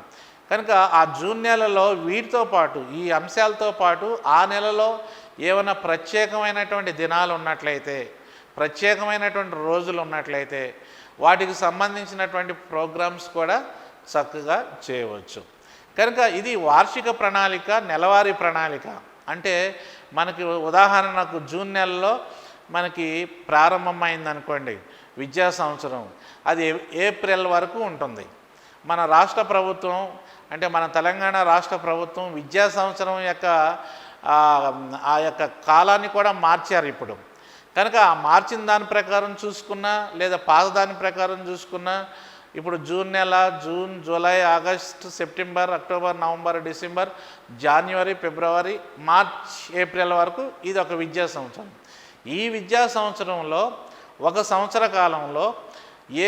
Speaker 1: కనుక ఆ జూన్ నెలలో వీటితో పాటు ఈ అంశాలతో పాటు ఆ నెలలో ఏమైనా ప్రత్యేకమైనటువంటి దినాలు ఉన్నట్లయితే, ప్రత్యేకమైనటువంటి రోజులు ఉన్నట్లయితే వాటికి సంబంధించినటువంటి ప్రోగ్రామ్స్ కూడా చక్కగా చేయవచ్చు. కనుక ఇది వార్షిక ప్రణాళిక, నెలవారీ ప్రణాళిక. అంటే మనకి ఉదాహరణకు జూన్ నెలలో మనకి ప్రారంభమైందనుకోండి విద్యా సంవత్సరం, అది ఏప్రిల్ వరకు ఉంటుంది. మన రాష్ట్ర ప్రభుత్వం అంటే మన తెలంగాణ రాష్ట్ర ప్రభుత్వం విద్యా సంవత్సరం యొక్క ఆ యొక్క కాలాన్ని కూడా మార్చారు ఇప్పుడు. కనుక ఆ మార్చిన దాని ప్రకారం చూసుకున్నా లేదా పాత దాని ప్రకారం చూసుకున్నా ఇప్పుడు జూన్ నెల, June, July, August, September, October, November, December, జనవరి, ఫిబ్రవరి, మార్చ్, ఏప్రిల్ వరకు ఇది ఒక విద్యా సంవత్సరం. ఈ విద్యా సంవత్సరంలో ఒక సంవత్సర కాలంలో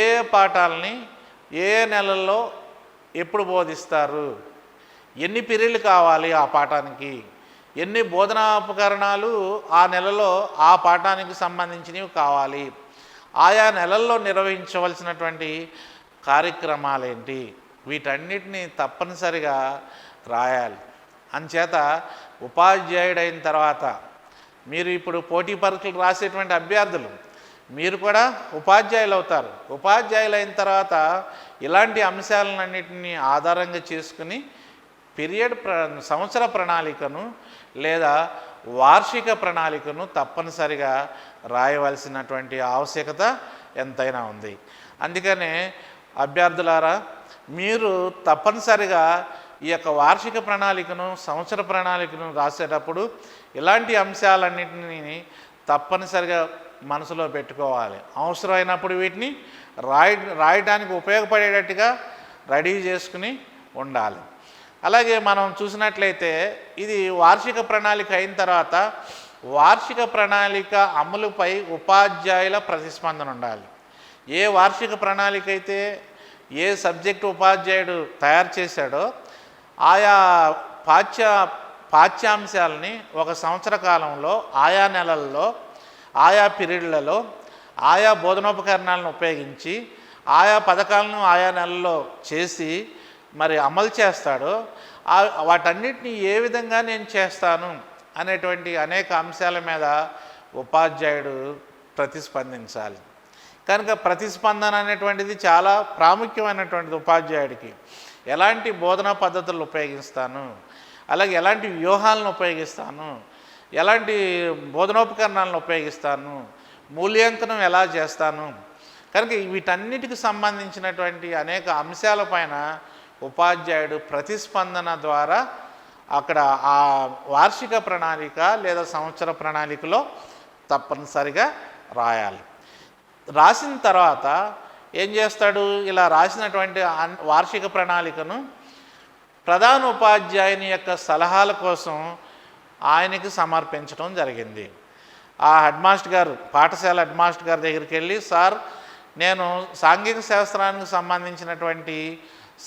Speaker 1: ఏ పాఠాలని ఏ నెలల్లో ఎప్పుడు బోధిస్తారు, ఎన్ని పీరియడ్లు కావాలి ఆ పాఠానికి, ఎన్ని బోధనాపకరణాలు ఆ నెలలో ఆ పాఠానికి సంబంధించినవి కావాలి, ఆయా నెలల్లో నిర్వహించవలసినటువంటి కార్యక్రమాలేంటి, వీటన్నిటిని తప్పనిసరిగా రాయాలి. అంచేత ఉపాధ్యాయుడైన తర్వాత మీరు ఇప్పుడు పోటీ పరీక్షలు రాసేటువంటి అభ్యర్థులు మీరు కూడా ఉపాధ్యాయులు అవుతారు. ఉపాధ్యాయులు అయిన తర్వాత ఇలాంటి అంశాలన్నింటినీ ఆధారంగా చేసుకుని సంవత్సర ప్రణాళికను లేదా వార్షిక ప్రణాళికను తప్పనిసరిగా రాయవలసినటువంటి ఆవశ్యకత ఎంతైనా ఉంది. అందుకనే అభ్యర్థులారా, మీరు తప్పనిసరిగా ఈ యొక్క వార్షిక ప్రణాళికను, సంవత్సర ప్రణాళికను రాసేటప్పుడు ఇలాంటి అంశాలన్నింటినీ తప్పనిసరిగా మనసులో పెట్టుకోవాలి. అవసరమైనప్పుడు వీటిని రాయడానికి ఉపయోగపడేటట్టుగా రెడీ చేసుకుని ఉండాలి. అలాగే మనం చూసినట్లయితే ఇది వార్షిక ప్రణాళిక అయిన తర్వాత వార్షిక ప్రణాళిక అమలుపై ఉపాధ్యాయుల ప్రతిస్పందన ఉండాలి. ఏ వార్షిక ప్రణాళిక అయితే ఏ సబ్జెక్టు ఉపాధ్యాయుడు తయారు చేశాడో ఆయా పాఠ్యాంశాలని ఒక సంవత్సర కాలంలో ఆయా నెలల్లో ఆయా పీరియడ్లలో ఆయా బోధనోపకరణాలను ఉపయోగించి ఆయా పథకాలను ఆయా నెలల్లో చేసి మరి అమలు చేస్తాడో వాటన్నిటిని ఏ విధంగా నేను చేస్తాను అనేటువంటి అనేక అంశాల మీద ఉపాధ్యాయుడు ప్రతిస్పందించాలి. కనుక ప్రతిస్పందన అనేటువంటిది చాలా ప్రాముఖ్యమైనటువంటిది. ఉపాధ్యాయుడికి ఎలాంటి బోధనా పద్ధతులు ఉపయోగిస్తాను, అలాగే ఎలాంటి వ్యూహాలను ఉపయోగిస్తాను, ఎలాంటి బోధనోపకరణాలను ఉపయోగిస్తాను, మూల్యాంకనం ఎలా చేస్తాను. కనుక వీటన్నిటికి సంబంధించినటువంటి అనేక అంశాలపైన ఉపాధ్యాయుడు ప్రతిస్పందన ద్వారా అక్కడ ఆ వార్షిక ప్రణాళిక లేదా సంవత్సర ప్రణాళికలో తప్పనిసరిగా రాయాలి. రాసిన తర్వాత ఏం చేస్తాడు, ఇలా రాసినటువంటి వార్షిక ప్రణాళికను ప్రధాన ఉపాధ్యాయుని యొక్క సలహాల కోసం ఆయనకి సమర్పించడం జరిగింది. ఆ హెడ్ మాస్టర్ గారు, పాఠశాల హెడ్ మాస్టర్ గారి దగ్గరికి వెళ్ళి, సార్ నేను సాంఘిక శాస్త్రానికి సంబంధించినటువంటి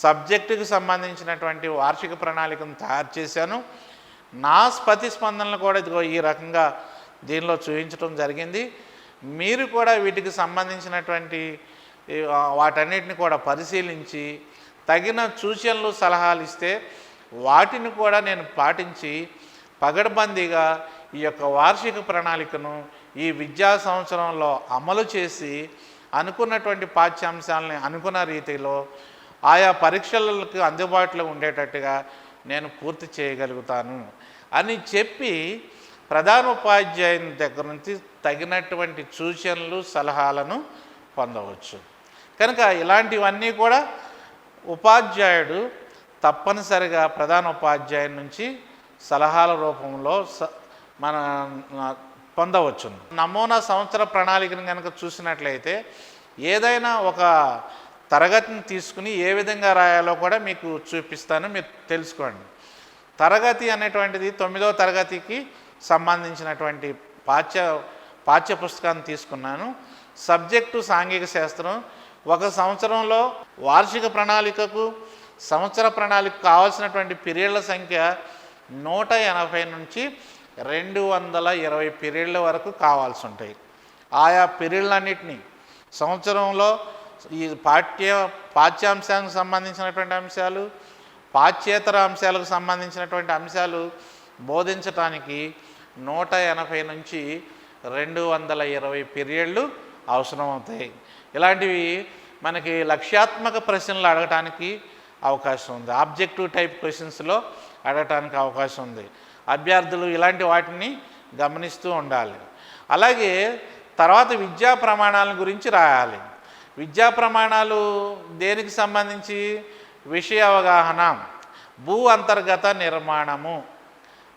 Speaker 1: సబ్జెక్టుకి సంబంధించినటువంటి వార్షిక ప్రణాళికను తయారు చేశాను, నా ప్రతిస్పందనలు కూడా ఇదిగో ఈ రకంగా దీనిలో చూపించడం జరిగింది, మీరు కూడా వీటికి సంబంధించినటువంటి వాటన్నిటిని కూడా పరిశీలించి తగిన సూచనలు సలహాలు ఇస్తే వాటిని కూడా నేను పాటించి పగడ్బందీగా ఈ యొక్క వార్షిక ప్రణాళికను ఈ విద్యా సంవత్సరంలో అమలు చేసి అనుకున్నటువంటి పాఠ్యాంశాలని అనుకున్న రీతిలో ఆయా పరీక్షలకు అందుబాటులో ఉండేటట్టుగా నేను పూర్తి చేయగలుగుతాను అని చెప్పి ప్రధాన ఉపాధ్యాయుని దగ్గర నుంచి తగినటువంటి సూచనలు సలహాలను పొందవచ్చు. కనుక ఇలాంటివన్నీ కూడా ఉపాధ్యాయుడు తప్పనిసరిగా ప్రధాన ఉపాధ్యాయుని నుంచి సలహాల రూపంలో మన పొందవచ్చు. నమూనా సంవత్సర ప్రణాళికను కనుక చూసినట్లయితే ఏదైనా ఒక తరగతిని తీసుకుని ఏ విధంగా రాయాలో కూడా మీకు చూపిస్తాను, మీరు తెలుసుకోండి. తరగతి అనేటువంటిది 9వ తరగతికి సంబంధించినటువంటి పాఠ్య పుస్తకాన్ని తీసుకున్నాను. సబ్జెక్టు సాంఘిక శాస్త్రం. ఒక సంవత్సరంలో వార్షిక ప్రణాళికకు సంవత్సర ప్రణాళిక కావాల్సినటువంటి పీరియడ్ల సంఖ్య 180 నుంచి 220 పీరియడ్ల వరకు కావాల్సి ఉంటాయి. ఆయా పీరియడ్లన్నింటినీ సంవత్సరంలో ఈ పాఠ్యాంశానికి సంబంధించినటువంటి అంశాలు, పాఠ్యేతర అంశాలకు సంబంధించినటువంటి అంశాలు బోధించటానికి 180 నుంచి 220 పీరియడ్లు అవసరమవుతాయి. ఇలాంటివి మనకి లక్ష్యాత్మక ప్రశ్నలు అడగటానికి అవకాశం ఉంది, ఆబ్జెక్టివ్ టైప్ క్వశ్చన్స్లో అడగటానికి అవకాశం ఉంది. అభ్యర్థులు ఇలాంటి వాటిని గమనిస్తూ ఉండాలి. అలాగే తర్వాత విద్యా ప్రమాణాల గురించి రాయాలి. విద్యా ప్రమాణాలు దేనికి సంబంధించి? విషయ అవగాహన, భూ అంతర్గత నిర్మాణము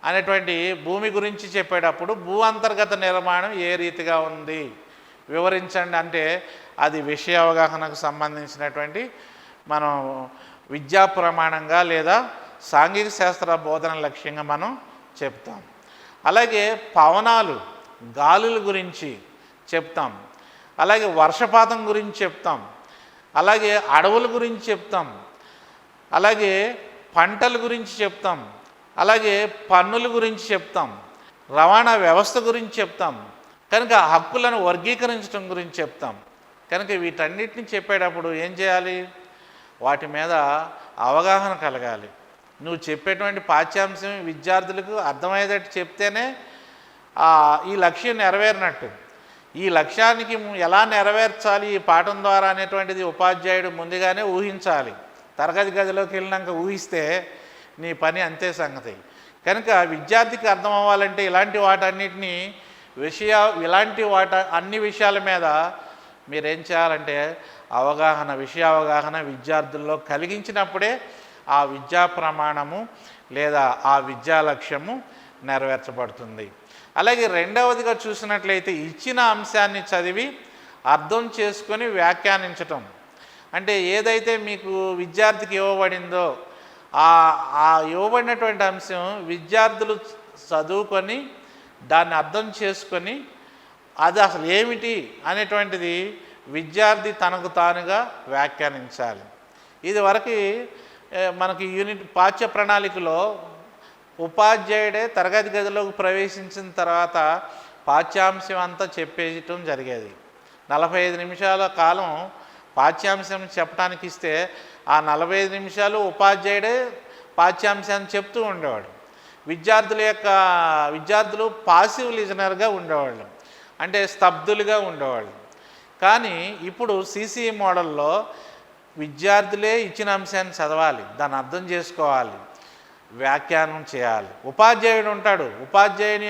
Speaker 1: అనేటువంటి భూమి గురించి చెప్పేటప్పుడు భూ అంతర్గత నిర్మాణం ఏ రీతిగా ఉంది వివరించండి అంటే అది విషయ అవగాహనకు సంబంధించినటువంటి మనం విద్యా ప్రమాణంగా లేదా సాంఘిక శాస్త్ర బోధన లక్ష్యంగా మనం చెప్తాం. అలాగే పవనాలు, గాలుల గురించి చెప్తాం, అలాగే వర్షపాతం గురించి చెప్తాం, అలాగే అడవుల గురించి చెప్తాం, అలాగే పంటల గురించి చెప్తాం, అలాగే పన్నుల గురించి చెప్తాం, రవాణా వ్యవస్థ గురించి చెప్తాం, కనుక హక్కులను వర్గీకరించడం గురించి చెప్తాం. కనుక వీటన్నిటిని చెప్పేటప్పుడు ఏం చేయాలి? వాటి మీద అవగాహన కలగాలి. నువ్వు చెప్పేటువంటి పాఠ్యాంశం విద్యార్థులకు అర్థమయ్యేటట్టు చెప్తేనే ఈ లక్ష్యం నెరవేరినట్టు. ఈ లక్ష్యానికి ఎలా నెరవేర్చాలి ఈ పాఠం ద్వారా అనేటువంటిది ఉపాధ్యాయుడు ముందుగానే ఊహించాలి. తరగతి గదిలోకి వెళ్ళినాక ఊహిస్తే నీ పని అంతే సంగతి. కనుక విద్యార్థికి అర్థం అవ్వాలంటే ఇలాంటి వాటన్నిటినీ అన్ని విషయాల మీద మీరేం చేయాలంటే విషయ అవగాహన విద్యార్థుల్లో కలిగించినప్పుడే ఆ విద్యా ప్రమాణము లేదా ఆ విద్యా లక్ష్యము నెరవేర్చబడుతుంది. అలాగే రెండవదిగా చూసినట్లయితే ఇచ్చిన అంశాన్ని చదివి అర్థం చేసుకొని వ్యాఖ్యానించటం. అంటే ఏదైతే మీకు విద్యార్థికి ఇవ్వబడిందో ఆ ఇవ్వబడినటువంటి అంశం విద్యార్థులు చదువుకొని దాన్ని అర్థం చేసుకొని అది అసలు ఏమిటి అనేటువంటిది విద్యార్థి తనకు తానుగా వ్యాఖ్యానించాలి. ఇది వరకు మనకి యూనిట్ పాఠ్య ప్రణాళికలో ఉపాధ్యాయుడే తరగతి గదిలోకి ప్రవేశించిన తర్వాత పాఠ్యాంశం అంతా చెప్పేయటం జరిగేది. 45 నిమిషాల కాలం పాఠ్యాంశం చెప్పడానికి ఇస్తే ఆ 45 నిమిషాలు ఉపాధ్యాయుడే పాఠ్యాంశాన్ని చెప్తూ ఉండేవాడు. విద్యార్థులు పాసివ్ లిజనర్గా ఉండేవాళ్ళు, అంటే స్తబ్దులుగా ఉండేవాళ్ళు. కానీ ఇప్పుడు సిసిఈ మోడల్లో విద్యార్థులే ఇచ్చిన అంశాన్ని చదవాలి, దాన్ని అర్థం చేసుకోవాలి, వ్యాఖ్యానం చేయాలి. ఉపాధ్యాయుడు ఉంటాడు. ఉపాధ్యాయుడి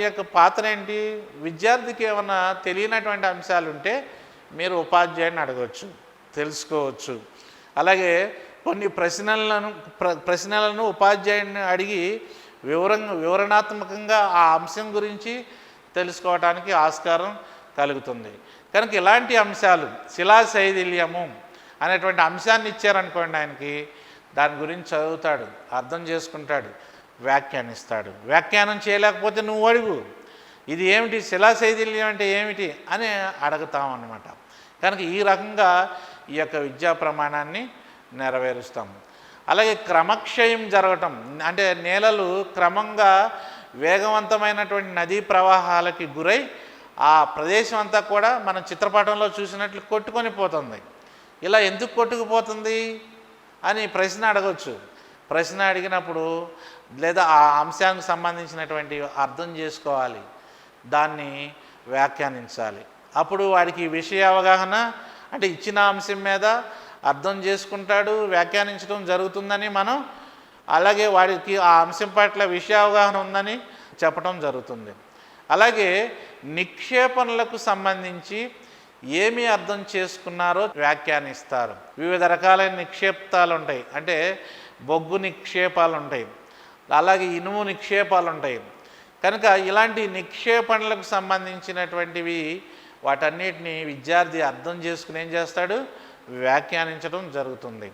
Speaker 1: యొక్క పాత్ర ఏంటి? విద్యార్థికి ఏమైనా తెలియనటువంటి అంశాలు ఉంటే మీరు ఉపాధ్యాయుడిని అడగవచ్చు, తెలుసుకోవచ్చు. అలాగే కొన్ని ప్రశ్నలను ఉపాధ్యాయుడిని అడిగి వివరణాత్మకంగా ఆ అంశం గురించి తెలుసుకోవడానికి ఆస్కారం కలుగుతుంది. కనుక ఇలాంటి అంశాలు శిలాశైథిల్యము అనేటువంటి అంశాన్ని ఇచ్చారనుకోండి, ఆయనకి దాని గురించి చదువుతాడు, అర్థం చేసుకుంటాడు, వ్యాఖ్యానిస్తాడు. వ్యాఖ్యానం చేయలేకపోతే నువ్వు అడుగు, ఇది ఏమిటి, శిలాశైథిల్యం అంటే ఏమిటి అని అడుగుతాం అన్నమాట. కనుక ఈ రకంగా ఈ యొక్క విద్యా ప్రమాణాన్ని నెరవేరుస్తాం. అలాగే క్రమక్షయం జరగటం, అంటే నేలలు క్రమంగా వేగవంతమైనటువంటి నదీ ప్రవాహాలకి గురై ఆ ప్రదేశం అంతా కూడా మనం చిత్రపటంలో చూసినట్లు కొట్టుకొని పోతుంది. ఇలా ఎందుకు కొట్టుకుపోతుంది అని ప్రశ్న అడగవచ్చు. ప్రశ్న అడిగినప్పుడు లేదా ఆ అంశానికి సంబంధించినటువంటి అర్థం చేసుకోవాలి, దాన్ని వ్యాఖ్యానించాలి. అప్పుడు వాడికి విషయ అవగాహన, అంటే ఇచ్చిన అంశం మీద అర్థం చేసుకుంటాడు, వ్యాఖ్యానించడం జరుగుతుందని మనం, అలాగే వాడికి ఆ అంశం పట్ల విషయ అవగాహన ఉందని చెప్పడం జరుగుతుంది. అలాగే నిక్షేపణలకు సంబంధించి ఏమి అర్థం చేసుకున్నారో వ్యాఖ్యానిస్తారు. వివిధ రకాలైన నిక్షేపాలు ఉంటాయి, అంటే బొగ్గు నిక్షేపాలు ఉంటాయి, అలాగే ఇనుము నిక్షేపాలు ఉంటాయి. కనుక ఇలాంటి నిక్షేపణలకు సంబంధించినటువంటివి వాటన్నిటిని విద్యార్థి అర్థం చేసుకుని ఏం చేస్తాడు, వ్యాఖ్యానించడం జరుగుతుంది.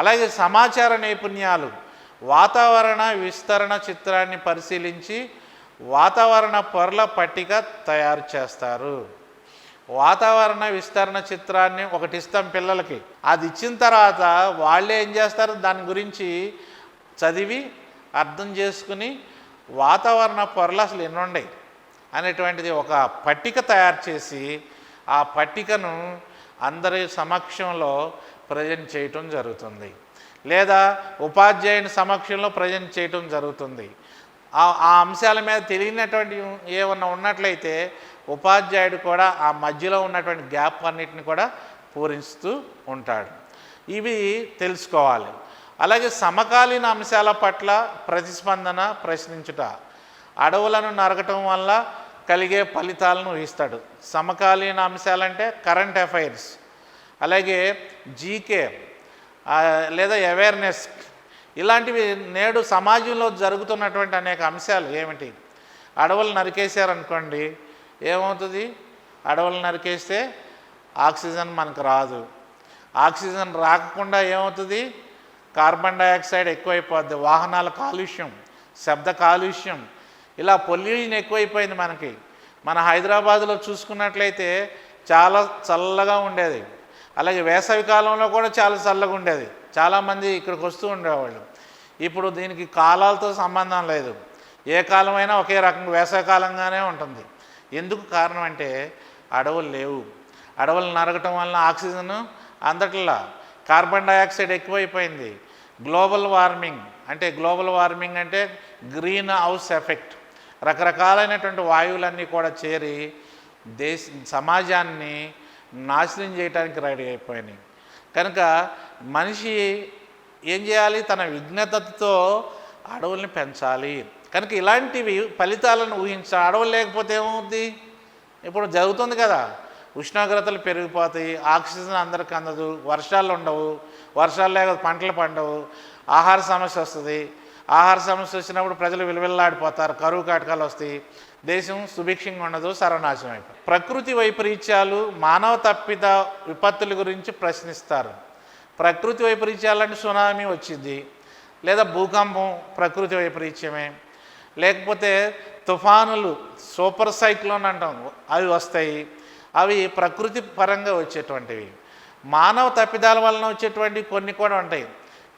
Speaker 1: అలాగే సమాచార నైపుణ్యాలు, వాతావరణ విస్తరణ చిత్రాన్ని పరిశీలించి వాతావరణ పొరల పట్టిక తయారు చేస్తారు. వాతావరణ విస్తరణ చిత్రాన్ని ఒకటి ఇస్తాం పిల్లలకి, అది ఇచ్చిన తర్వాత వాళ్ళే ఏం చేస్తారు, దాని గురించి చదివి అర్థం చేసుకుని వాతావరణ పొరలు అసలు ఎన్ని ఉన్నాయి అనేటువంటిది ఒక పట్టిక తయారు చేసి ఆ పట్టికను అందరి సమక్షంలో ప్రజెంట్ చేయటం జరుగుతుంది, లేదా ఉపాధ్యాయుని సమక్షంలో ప్రజెంట్ చేయటం జరుగుతుంది. ఆ అంశాల మీద తెలియనటువంటి ఏమన్నా ఉన్నట్లయితే ఉపాధ్యాయుడు కూడా ఆ మధ్యలో ఉన్నటువంటి గ్యాప్ అన్నిటిని కూడా పూరిస్తూ ఉంటాడు. ఇవి తెలుసుకోవాలి. అలాగే సమకాలీన అంశాల పట్ల ప్రతిస్పందన ప్రశ్నించుట, అడవులను నరకటం వల్ల కలిగే ఫలితాలను ఊహిస్తాడు. సమకాలీన అంశాలంటే కరెంట్ అఫైర్స్, అలాగే జీకే లేదా అవేర్నెస్, ఇలాంటివి నేడు సమాజంలో జరుగుతున్నటువంటి అనేక అంశాలు ఏమిటి. అడవులు నరికేశారనుకోండి, ఏమవుతుంది, అడవులు నరికేస్తే ఆక్సిజన్ మనకు రాదు. ఆక్సిజన్ రాకుండా ఏమవుతుంది, కార్బన్ డైఆక్సైడ్ ఎక్కువైపోద్ది, వాహనాల కాలుష్యం, శబ్ద కాలుష్యం, ఇలా పొల్యూషన్ ఎక్కువైపోయింది మనకి. మన హైదరాబాదులో చూసుకున్నట్లయితే చాలా చల్లగా ఉండేది, అలాగే వేసవి కాలంలో కూడా చాలా చల్లగా ఉండేది, చాలామంది ఇక్కడికి వస్తూ ఉండేవాళ్ళు. ఇప్పుడు దీనికి కాలాలతో సంబంధం లేదు, ఏ కాలమైనా ఒకే రకంగా వేసవికాలంగానే ఉంటుంది. ఎందుకు కారణం అంటే అడవులు లేవు. అడవులు నరకటం వలన ఆక్సిజన్ అందట్లా, కార్బన్ డైఆక్సైడ్ ఎక్కువైపోయింది. గ్లోబల్ వార్మింగ్ అంటే గ్రీన్ హౌస్ ఎఫెక్ట్, రకరకాలైనటువంటి వాయువులన్నీ కూడా చేరి సమాజాన్ని నాశనం చేయడానికి రెడీ అయిపోయినాయి. కనుక మనిషి ఏం చేయాలి, తన విజ్ఞతతో అడవుల్ని పెంచాలి. కనుక ఇలాంటివి ఫలితాలను ఊహించాలి. అడవులు లేకపోతే ఏమవుద్ది, ఇప్పుడు జరుగుతుంది కదా, ఉష్ణోగ్రతలు పెరిగిపోతాయి, ఆక్సిజన్ అందరికి అందదు, వర్షాలు ఉండవు, వర్షాలు లేకపోతే పంటలు పండవు, ఆహార సమస్య వస్తుంది. ఆహార సమస్య వచ్చినప్పుడు ప్రజలు విలువెల్లాడిపోతారు, కరువు కాటకాలు వస్తాయి, దేశం సుభిక్షంగా ఉండదు, సర్వనాశనం అయిపోతుంది. ప్రకృతి వైపరీత్యాలు, మానవ తప్పిద విపత్తుల గురించి ప్రశ్నిస్తారు. ప్రకృతి వైపరీత్యాలంటే సునామీ వచ్చింది, లేదా భూకంపం ప్రకృతి వైపరీత్యమే, లేకపోతే తుఫానులు సూపర్ సైక్లోన్ అంటాం అవి వస్తాయి, అవి ప్రకృతి పరంగా వచ్చేటువంటివి. మానవ తప్పిదాల వలన వచ్చేటువంటి కొన్ని కూడా ఉంటాయి.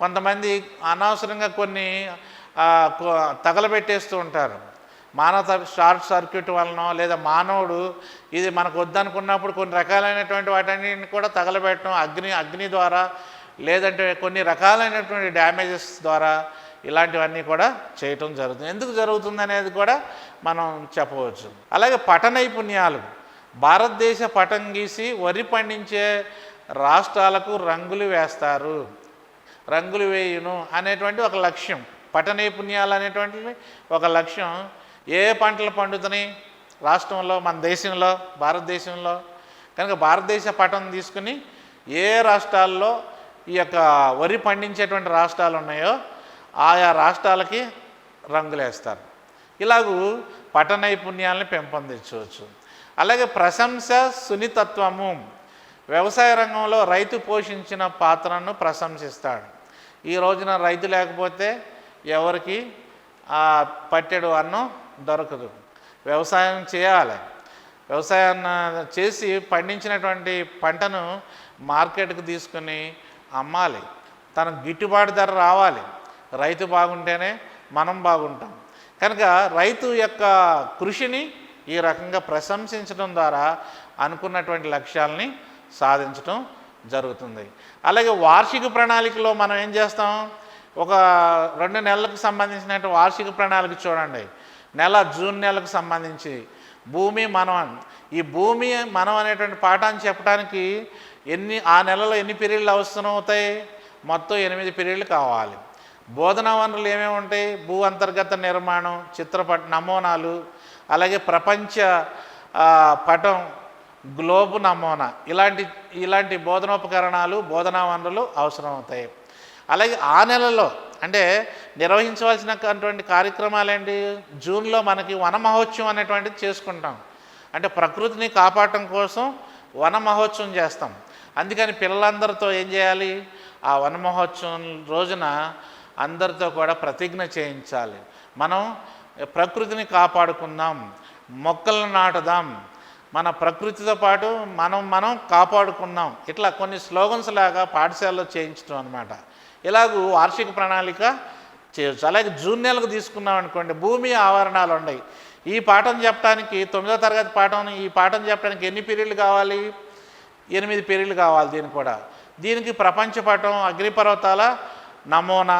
Speaker 1: కొంతమంది అనవసరంగా కొన్ని తగలబెట్టేస్తూ ఉంటారు. షార్ట్ సర్క్యూట్ వలన, లేదా మానవుడు ఇది మనకు వద్దనుకున్నప్పుడు కొన్ని రకాలైనటువంటి వాటన్నిటిని కూడా తగలబెట్టడం, అగ్ని ద్వారా, లేదంటే కొన్ని రకాలైనటువంటి డ్యామేజెస్ ద్వారా ఇలాంటివన్నీ కూడా చేయటం జరుగుతుంది. ఎందుకు జరుగుతుంది అనేది కూడా మనం చెప్పవచ్చు. అలాగే పట నైపుణ్యాలు. భారతదేశ పటం గీసి వరి పండించే రాష్ట్రాలకు రంగులు వేస్తారు, రంగులు వేయును అనేటువంటి ఒక లక్ష్యం. పట నైపుణ్యాలు అనేటువంటివి ఒక లక్ష్యం. ఏ పంటలు పండుతున్నాయి రాష్ట్రంలో, మన దేశంలో, భారతదేశంలో. కనుక భారతదేశ పటం తీసుకుని ఏ రాష్ట్రాల్లో ఈ యొక్క వరి పండించేటువంటి రాష్ట్రాలు ఉన్నాయో ఆయా రాష్ట్రాలకి రంగులేస్తారు. ఇలాగూ పట నైపుణ్యాలని పెంపొందించవచ్చు. అలాగే ప్రశంస, సున్నితత్వము. వ్యవసాయ రంగంలో రైతు పోషించిన పాత్రను ప్రశంసిస్తాడు. ఈ రోజున రైతు లేకపోతే ఎవరికి పట్టెడు అన్నం దొరకదు. వ్యవసాయం చేయాలి. వ్యవసాయాన్ని చేసి పండించినటువంటి పంటను మార్కెట్కి తీసుకుని అమ్మాలి. తనకు గిట్టుబాటు ధర రావాలి. రైతు బాగుంటేనే మనం బాగుంటాం. కనుక రైతు యొక్క కృషిని ఈ రకంగా ప్రశంసించడం ద్వారా అనుకున్నటువంటి లక్ష్యాలని సాధించడం జరుగుతుంది. అలాగే వార్షిక ప్రణాళికలో మనం ఏం చేస్తాం, ఒక 2 నెలలకు సంబంధించినటువంటి వార్షిక ప్రణాళిక చూడండి. జూన్ నెలకు సంబంధించి భూమి మనం, ఈ భూమి మనం అనేటువంటి పాఠాన్ని చెప్పడానికి ఆ నెలలో ఎన్ని పీరియడ్లు అవసరం అవుతాయి? మొత్తం 8 పీరియడ్లు కావాలి. బోధనా వనరులు ఏమేమి ఉంటాయి? భూ అంతర్గత నిర్మాణం, చిత్రపట నమూనాలు, అలాగే ప్రపంచ పటం, గ్లోబ్ నమూనా, ఇలాంటి బోధనోపకరణాలు, బోధనా వనరులు అవసరం అవుతాయి. అలాగే ఆ నెలలో అంటే నిర్వహించవలసినటువంటి కార్యక్రమాలు ఏంటి? జూన్లో మనకి వన మహోత్సవం అనేటువంటిది చేసుకుంటాం. అంటే ప్రకృతిని కాపాడటం కోసం వన మహోత్సవం చేస్తాం. అందుకని పిల్లలందరితో ఏం చేయాలి? ఆ వన మహోత్సవం రోజున అందరితో కూడా ప్రతిజ్ఞ చేయించాలి. మనం ప్రకృతిని కాపాడుకుందాం, మొక్కలను నాటుదాం, మన ప్రకృతితో పాటు మనం కాపాడుకుందాం. ఇట్లా కొన్ని స్లోగన్స్ లాగా పాఠశాలలో చేయించడం అన్నమాట. ఇలాగూ వార్షిక ప్రణాళిక చేయొచ్చు. అలాగే జూన్ నెలకు తీసుకున్నాం అనుకోండి, భూమి ఆవరణాలు ఉన్నాయి. ఈ పాఠం చెప్పడానికి 9వ తరగతి పాఠం, ఈ పాఠం చెప్పడానికి ఎన్ని పీరియడ్లు కావాలి? 8 పీరియడ్లు కావాలి. దీనికి ప్రపంచ పటం, అగ్నిపర్వతాల నమూనా,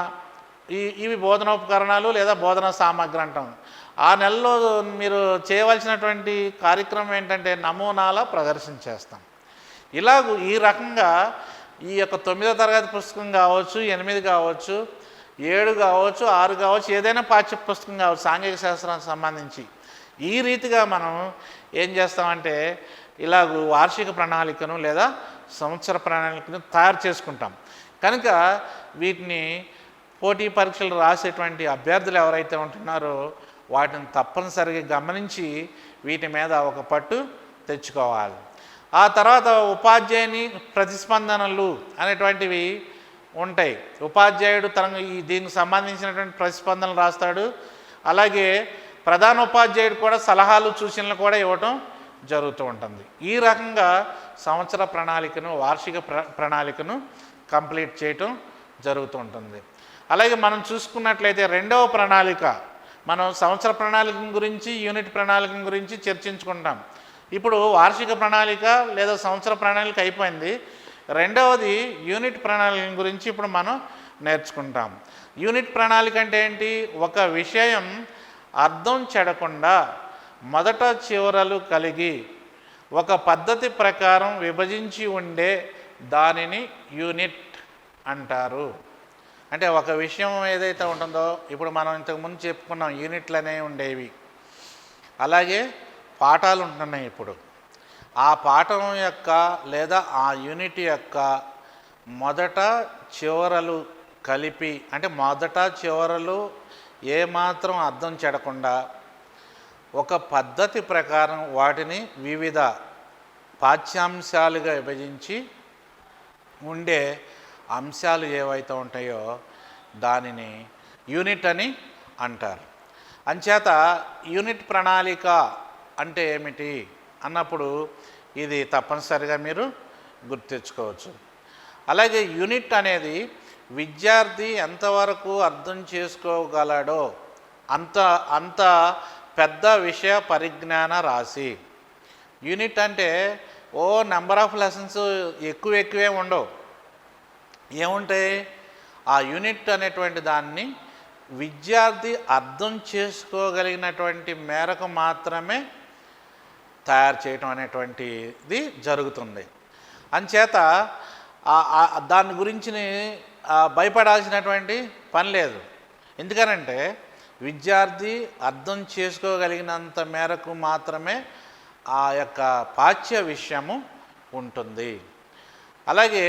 Speaker 1: ఇవి బోధనోపకరణాలు లేదా బోధనా సామగ్రి అంటాం. ఆ నెలలో మీరు చేయవలసినటువంటి కార్యక్రమం ఏంటంటే నమూనాల ప్రదర్శన చేస్తాం. ఇలాగూ ఈ రకంగా ఈ యొక్క 9వ తరగతి పుస్తకం కావచ్చు, 8 కావచ్చు, 7 కావచ్చు, 6 కావచ్చు, ఏదైనా పాఠ్య పుస్తకం కావచ్చు, సాంఘిక శాస్త్రానికి సంబంధించి ఈ రీతిగా మనం ఏం చేస్తామంటే ఇలాగూ వార్షిక ప్రణాళికను లేదా సంవత్సర ప్రణాళికను తయారు చేసుకుంటాం. కనుక వీటిని పోటీ పరీక్షలు రాసేటువంటి అభ్యర్థులు ఎవరైతే ఉంటున్నారో వాటిని తప్పనిసరిగా గమనించి వీటి మీద ఒక పట్టు తెచ్చుకోవాలి. ఆ తర్వాత ఉపాధ్యాయుని ప్రతిస్పందనలు అనేటువంటివి ఉంటాయి. ఉపాధ్యాయుడు దీనికి సంబంధించినటువంటి ప్రతిస్పందనలు రాస్తాడు. అలాగే ప్రధాన ఉపాధ్యాయుడు కూడా సలహాలు, సూచనలు కూడా ఇవ్వటం జరుగుతూ ఉంటుంది. ఈ రకంగా సంవత్సర ప్రణాళికను, వార్షిక ప్రణాళికను కంప్లీట్ చేయటం జరుగుతూ ఉంటుంది. అలాగే మనం చూసుకున్నట్లయితే 2వ ప్రణాళిక, మనం సంవత్సర ప్రణాళిక గురించి, యూనిట్ ప్రణాళిక గురించి చర్చించుకుంటాం. ఇప్పుడు వార్షిక ప్రణాళిక లేదా సంవత్సర ప్రణాళిక అయిపోయింది. 2వది యూనిట్ ప్రణాళిక గురించి ఇప్పుడు మనం నేర్చుకుంటాం. యూనిట్ ప్రణాళిక అంటే ఏంటి? ఒక విషయం అర్థం చెడకుండా మొదట చివరలు కలిగి ఒక పద్ధతి ప్రకారం విభజించి ఉండే దానిని యూనిట్ అంటారు. అంటే ఒక విషయం ఏదైతే ఉంటుందో, ఇప్పుడు మనం ఇంతకుముందు చెప్పుకున్నాం యూనిట్లు అనేవి ఉండేవి, అలాగే పాఠాలు ఉంటున్నాయి. ఇప్పుడు ఆ పాఠం యొక్క లేదా ఆ యూనిట్ యొక్క మొదట చివరలు కలిపి, అంటే మొదట చివరలు ఏమాత్రం అర్థం చెడకుండా ఒక పద్ధతి ప్రకారం వాటిని వివిధ పాఠ్యాంశాలుగా విభజించి ఉండే అంశాలు ఏవైతే ఉంటాయో దానిని యూనిట్ అని అంటారు. అంచేత యూనిట్ ప్రణాళిక అంటే ఏమిటి అన్నప్పుడు ఇది తప్పనిసరిగా మీరు గుర్తించుకోవచ్చు. అలాగే యూనిట్ అనేది విద్యార్థి ఎంతవరకు అర్థం చేసుకోగలడో అంత అంత పెద్ద విషయ పరిజ్ఞాన రాశి. యూనిట్ అంటే నెంబర్ ఆఫ్ లెసన్స్ ఎక్కువే ఉండవు. ఏముంటాయి? ఆ యూనిట్ అనేటువంటి దాన్ని విద్యార్థి అర్థం చేసుకోగలిగినటువంటి మేరకు మాత్రమే తయారు చేయటం అనేటువంటిది జరుగుతుంది. అంచేత దాని గురించి భయపడాల్సినటువంటి పని లేదు. ఎందుకనంటే విద్యార్థి అర్థం చేసుకోగలిగినంత మేరకు మాత్రమే ఆ యొక్క పాఠ్య విషయము ఉంటుంది. అలాగే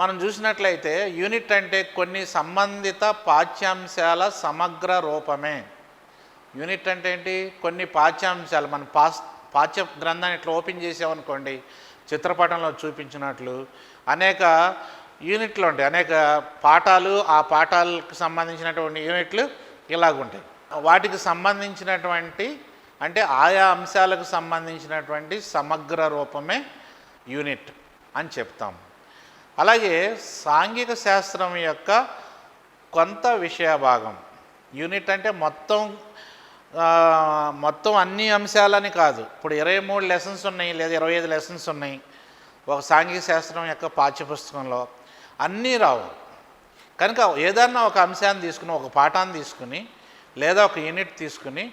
Speaker 1: మనం చూసినట్లయితే యూనిట్ అంటే కొన్ని సంబంధిత పాఠ్యాంశాల సమగ్ర రూపమే. యూనిట్ అంటే ఏంటి? కొన్ని పాఠ్యాంశాలు మన పాఠ్య గ్రంథాన్ని ఇట్లా ఓపెన్ చేసామనుకోండి, చిత్రపటంలో చూపించినట్లు అనేక యూనిట్లు ఉంటాయి. అనేక పాఠాలు, ఆ పాఠాలకు సంబంధించినటువంటి యూనిట్లు ఇలాగుంటాయి. వాటికి సంబంధించినటువంటి అంటే ఆయా అంశాలకు సంబంధించినటువంటి సమగ్ర రూపమే యూనిట్ అని చెప్తాం. అలాగే సాంఘిక శాస్త్రం యొక్క కొంత విషయ భాగం. యూనిట్ అంటే మొత్తం అన్ని అంశాలని కాదు. ఇప్పుడు 23 లెసన్స్ ఉన్నాయి లేదా 25 లెసన్స్ ఉన్నాయి ఒక సాంఘిక శాస్త్రం యొక్క పాఠ్యపుస్తకంలో. అన్నీ రావు కనుక ఏదన్నా ఒక అంశాన్ని తీసుకుని, ఒక పాఠాన్ని తీసుకుని లేదా ఒక యూనిట్ తీసుకుని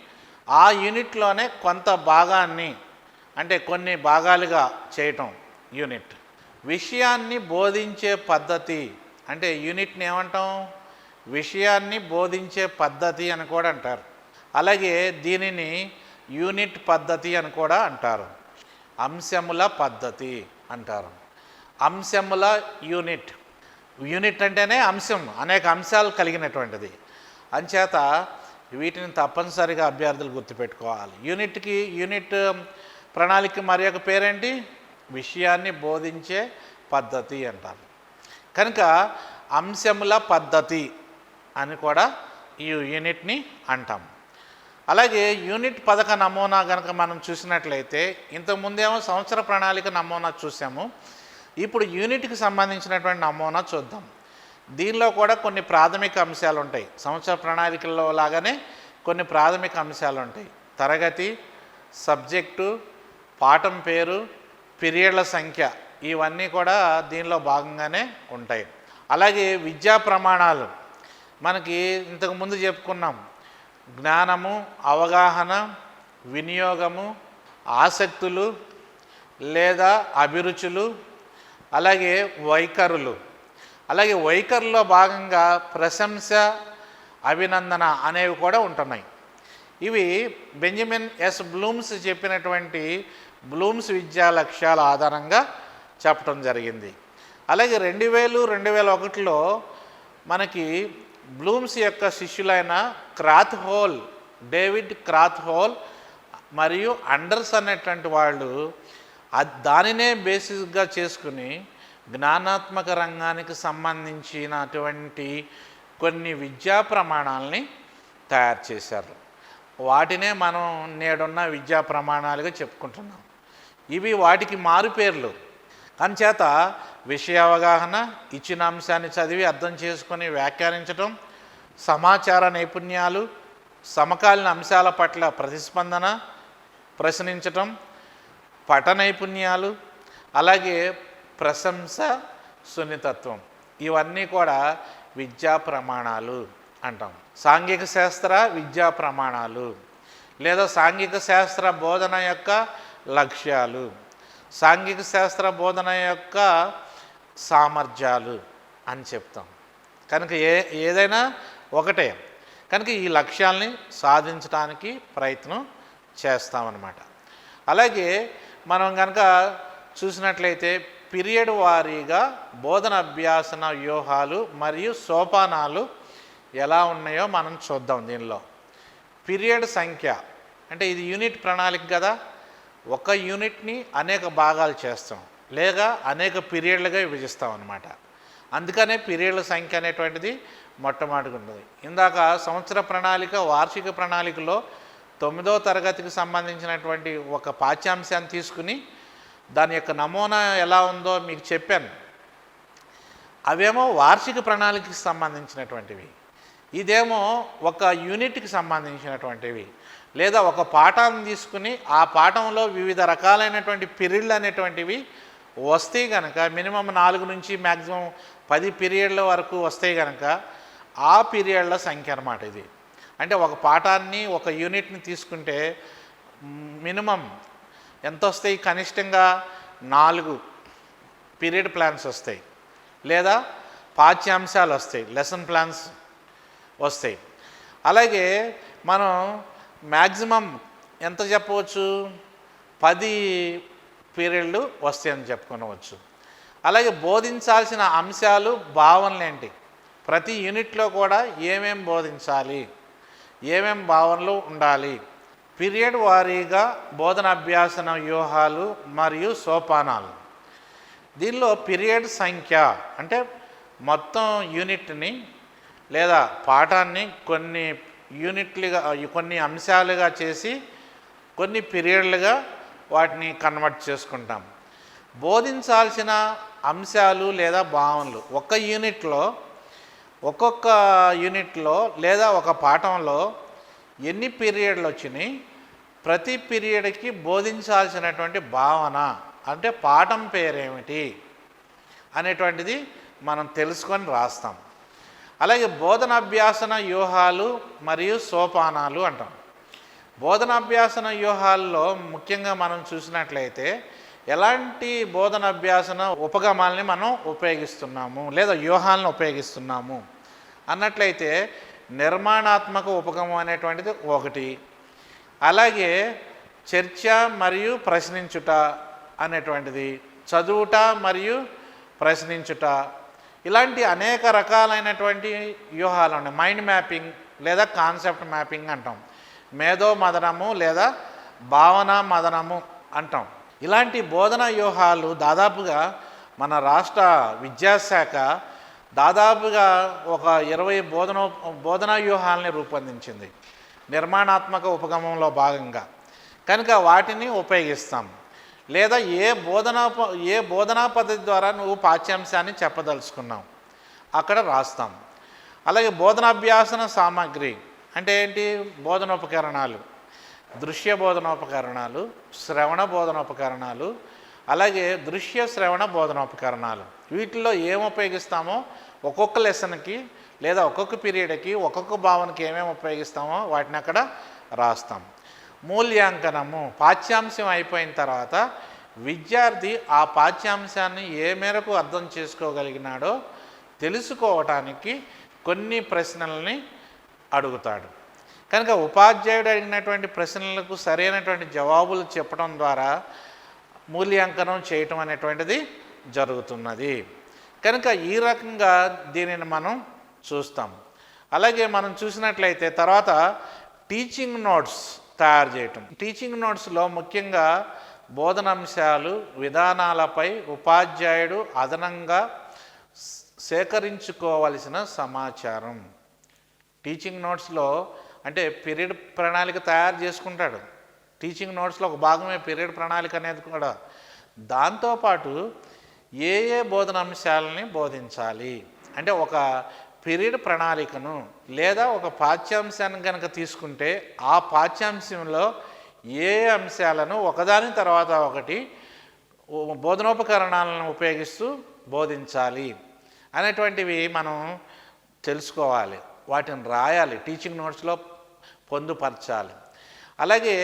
Speaker 1: ఆ యూనిట్లోనే కొంత భాగాన్ని అంటే కొన్ని భాగాలుగా చేయటం యూనిట్. విషయాన్ని బోధించే పద్ధతి అంటే యూనిట్ని ఏమంటాం? విషయాన్ని బోధించే పద్ధతి అని కూడా అంటారు. అలాగే దీనిని యూనిట్ పద్ధతి అని కూడా అంటారు. అంశముల పద్ధతి అంటారు. అంశముల యూనిట్. యూనిట్ అంటేనే అంశం, అనేక అంశాలు కలిగినటువంటిది. అంచేత వీటిని తప్పనిసరిగా అభ్యర్థులు గుర్తుపెట్టుకోవాలి. యూనిట్ ప్రణాళిక మరి యొక్క పేరేంటి? విషయాన్ని బోధించే పద్ధతి అంటారు. కనుక అంశముల పద్ధతి అని కూడా ఈ యూనిట్ని అంటాం. అలాగే యూనిట్ పథక నమూనా కనుక మనం చూసినట్లయితే ఇంతకుముందేమో సంవత్సర ప్రణాళిక నమూనా చూసాము. ఇప్పుడు యూనిట్కి సంబంధించినటువంటి నమూనా చూద్దాం. దీనిలో కూడా కొన్ని ప్రాథమిక అంశాలు ఉంటాయి. సంవత్సర ప్రణాళికల్లో లాగానే కొన్ని ప్రాథమిక అంశాలు ఉంటాయి. తరగతి, సబ్జెక్టు, పాఠం పేరు, పీరియడ్ల సంఖ్య, ఇవన్నీ కూడా దీనిలో భాగంగానే ఉంటాయి. అలాగే విద్యా ప్రమాణాలు మనకి ఇంతకుముందు చెప్పుకున్నాం. జ్ఞానము, అవగాహన, వినియోగము, ఆసక్తులు లేదా అభిరుచులు, అలాగే వైఖరులు. అలాగే వైఖరులో భాగంగా ప్రశంస, అభినందన అనేవి కూడా ఉంటున్నాయి. ఇవి బెంజమిన్ ఎస్ బ్లూమ్స్ చెప్పినటువంటి బ్లూమ్స్ విద్యా లక్ష్యాల ఆధారంగా చెప్పడం జరిగింది. అలాగే 2000-2001లో మనకి బ్లూమ్స్ యొక్క శిష్యులైన క్రాత్హోల్, డేవిడ్ క్రాత్హోల్ మరియు అండర్స్ అనేటువంటి వాళ్ళు దానినే బేసిస్గా చేసుకుని జ్ఞానాత్మక రంగానికి సంబంధించినటువంటి కొన్ని విద్యా ప్రమాణాలని తయారు చేశారు. వాటినే మనం నేడున్న విద్యా ప్రమాణాలుగా చెప్పుకుంటున్నాం. ఇవి వాటికి మారు పేర్లు. అందుచేత విషయ అవగాహన, ఇచ్చిన అంశాన్ని చదివి అర్థం చేసుకొని వ్యాఖ్యానించటం, సమాచార నైపుణ్యాలు, సమకాలీన అంశాల పట్ల ప్రతిస్పందన, ప్రశ్నించటం, పఠ నైపుణ్యాలు, అలాగే ప్రశంస, సున్నితత్వం, ఇవన్నీ కూడా విద్యా ప్రమాణాలు అంటాం. సాంఘిక శాస్త్ర విద్యా ప్రమాణాలు లేదా సాంఘిక శాస్త్ర బోధన యొక్క లక్ష్యాలు, సాంఘిక శాస్త్ర బోధన యొక్క సామర్థ్యాలు అని చెప్తాం. కనుక ఏదైనా ఒకటే. కనుక ఈ లక్ష్యాల్ని సాధించడానికి ప్రయత్నం చేస్తామన్నమాట. అలాగే మనం కనుక చూసినట్లయితే పీరియడ్ వారీగా బోధన అభ్యాసన వ్యూహాలు మరియు సోపానాలు ఎలా ఉన్నాయో మనం చూద్దాం. దీనిలో పీరియడ్ సంఖ్య అంటే ఇది యూనిట్ ప్రణాళిక కదా. ఒక యూనిట్ని అనేక భాగాలు చేస్తాం లేక అనేక పీరియడ్లుగా విభజిస్తాం అన్నమాట. అందుకనే పీరియడ్ల సంఖ్య అనేటువంటిది మొట్టమొదటిగా ఉంటుంది. ఇందాక సంవత్సర ప్రణాళిక, వార్షిక ప్రణాళికలో 9వ తరగతికి సంబంధించినటువంటి ఒక పాఠ్యాంశాన్ని తీసుకుని దాని యొక్క నమూనా ఎలా ఉందో మీకు చెప్పాను. అవేమో వార్షిక ప్రణాళికకి సంబంధించినటువంటివి, ఇదేమో ఒక యూనిట్కి సంబంధించినటువంటివి. లేదా ఒక పాఠాన్ని తీసుకుని ఆ పాఠంలో వివిధ రకాలైనటువంటి పీరియడ్లు అనేటువంటివి వస్తాయి కనుక, మినిమం 4 నుంచి మ్యాక్సిమం 10 పీరియడ్ల వరకు వస్తాయి కనుక ఆ పీరియడ్ల సంఖ్య అన్నమాట ఇది. అంటే ఒక పాఠాన్ని ఒక యూనిట్ని తీసుకుంటే మినిమం ఎంత వస్తాయి? కనిష్టంగా 4 పీరియడ్ ప్లాన్స్ వస్తాయి, లేదా పాఠ్యాంశాలు వస్తాయి, లెసన్ ప్లాన్స్ వస్తాయి. అలాగే మనం మ్యాక్సిమం ఎంత చెప్పవచ్చు? 10 పీరియడ్లు వస్తాయని చెప్పుకోవచ్చు. అలాగే బోధించాల్సిన అంశాలు, భావనలు ఏంటి, ప్రతి యూనిట్లో కూడా ఏమేం బోధించాలి, ఏమేం భావనలు ఉండాలి, పీరియడ్ వారీగా బోధన అభ్యాసన వ్యూహాలు మరియు సోపానాలు. దీనిలో పీరియడ్ సంఖ్య అంటే మొత్తం యూనిట్ని లేదా పాఠాన్ని కొన్ని యూనిట్లుగా, కొన్ని అంశాలుగా చేసి కొన్ని పీరియడ్లుగా వాటిని కన్వర్ట్ చేసుకుంటాం. బోధించాల్సిన అంశాలు లేదా భావనలు ఒక్కొక్క యూనిట్లో లేదా ఒక పాఠంలో ఎన్ని పీరియడ్లు వచ్చినాయి, ప్రతి పీరియడ్కి బోధించాల్సినటువంటి భావన అంటే పాఠం పేరేమిటి అనేటువంటిది మనం తెలుసుకొని రాస్తాం. అలాగే బోధనాభ్యాసన వ్యూహాలు మరియు సోపానాలు అంటాం. బోధనాభ్యాసన వ్యూహాల్లో ముఖ్యంగా మనం చూసినట్లయితే ఎలాంటి బోధనాభ్యాసన ఉపగమాల్ని మనం ఉపయోగిస్తున్నాము లేదా వ్యూహాలను ఉపయోగిస్తున్నాము అన్నట్లయితే నిర్మాణాత్మక ఉపగమం అనేటువంటిది ఒకటి, అలాగే చర్చ మరియు ప్రశ్నించుట అనేటువంటిది, చదువుట మరియు ప్రశ్నించుట, ఇలాంటి అనేక రకాలైనటువంటి వ్యూహాలు ఉన్నాయి. మైండ్ మ్యాపింగ్ లేదా కాన్సెప్ట్ మ్యాపింగ్ అంటాం, మేధో మదనము లేదా భావన మదనము అంటాం. ఇలాంటి బోధన వ్యూహాలు దాదాపుగా మన రాష్ట్ర విద్యాశాఖ దాదాపుగా ఒక 20 బోధనా వ్యూహాలని రూపొందించింది నిర్మాణాత్మక ఉపగమంలో భాగంగా. కనుక వాటిని ఉపయోగిస్తాం. లేదా ఏ బోధనా పద్ధతి ద్వారా నువ్వు పాఠ్యాంశాన్ని చెప్పదలుచుకున్నావు అక్కడ రాస్తాం. అలాగే బోధనాభ్యాసన సామాగ్రి అంటే ఏంటి? బోధనోపకరణాలు, దృశ్య బోధనోపకరణాలు, శ్రవణ బోధనోపకరణాలు, అలాగే దృశ్య శ్రవణ బోధనోపకరణాలు. వీటిల్లో ఏం ఉపయోగిస్తామో ఒక్కొక్క లెసన్కి లేదా ఒక్కొక్క పీరియడ్కి ఒక్కొక్క భావనకి ఏమేమి ఉపయోగిస్తామో వాటిని అక్కడ రాస్తాం. మూల్యాంకనము, పాఠ్యాంశం అయిపోయిన తర్వాత విద్యార్థి ఆ పాఠ్యాంశాన్ని ఏ మేరకు అర్థం చేసుకోగలిగినాడో తెలుసుకోవటానికి కొన్ని ప్రశ్నల్ని అడుగుతాడు. కనుక ఉపాధ్యాయుడు అడిగినటువంటి ప్రశ్నలకు సరైనటువంటి జవాబులు చెప్పడం ద్వారా మూల్యాంకనం చేయటం అనేటువంటిది జరుగుతున్నది. కనుక ఈ రకంగా దీనిని మనం చూస్తాం. అలాగే మనం చూసినట్లయితే తర్వాత టీచింగ్ నోట్స్ తయారు చేయటం. టీచింగ్ నోట్స్లో ముఖ్యంగా బోధనాంశాలు, విధానాలపై ఉపాధ్యాయుడు అదనంగా సేకరించుకోవలసిన సమాచారం. టీచింగ్ నోట్స్లో అంటే పీరియడ్ ప్రణాళిక తయారు చేసుకుంటాడు. టీచింగ్ నోట్స్లో ఒక భాగమే పీరియడ్ ప్రణాళిక అనేది కూడా. దాంతోపాటు ఏ బోధనాంశాలని బోధించాలి అంటే ఒక పీరియడ్ ప్రణాళికను లేదా ఒక పాఠ్యాంశాన్ని కనుక తీసుకుంటే ఆ పాఠ్యాంశంలో ఏ అంశాలను ఒకదాని తర్వాత ఒకటి బోధనోపకరణాలను ఉపయోగిస్తూ బోధించాలి అనేటువంటివి మనం తెలుసుకోవాలి. వాటిని రాయాలి, టీచింగ్ నోట్స్లో పొందుపరచాలి. అలాగే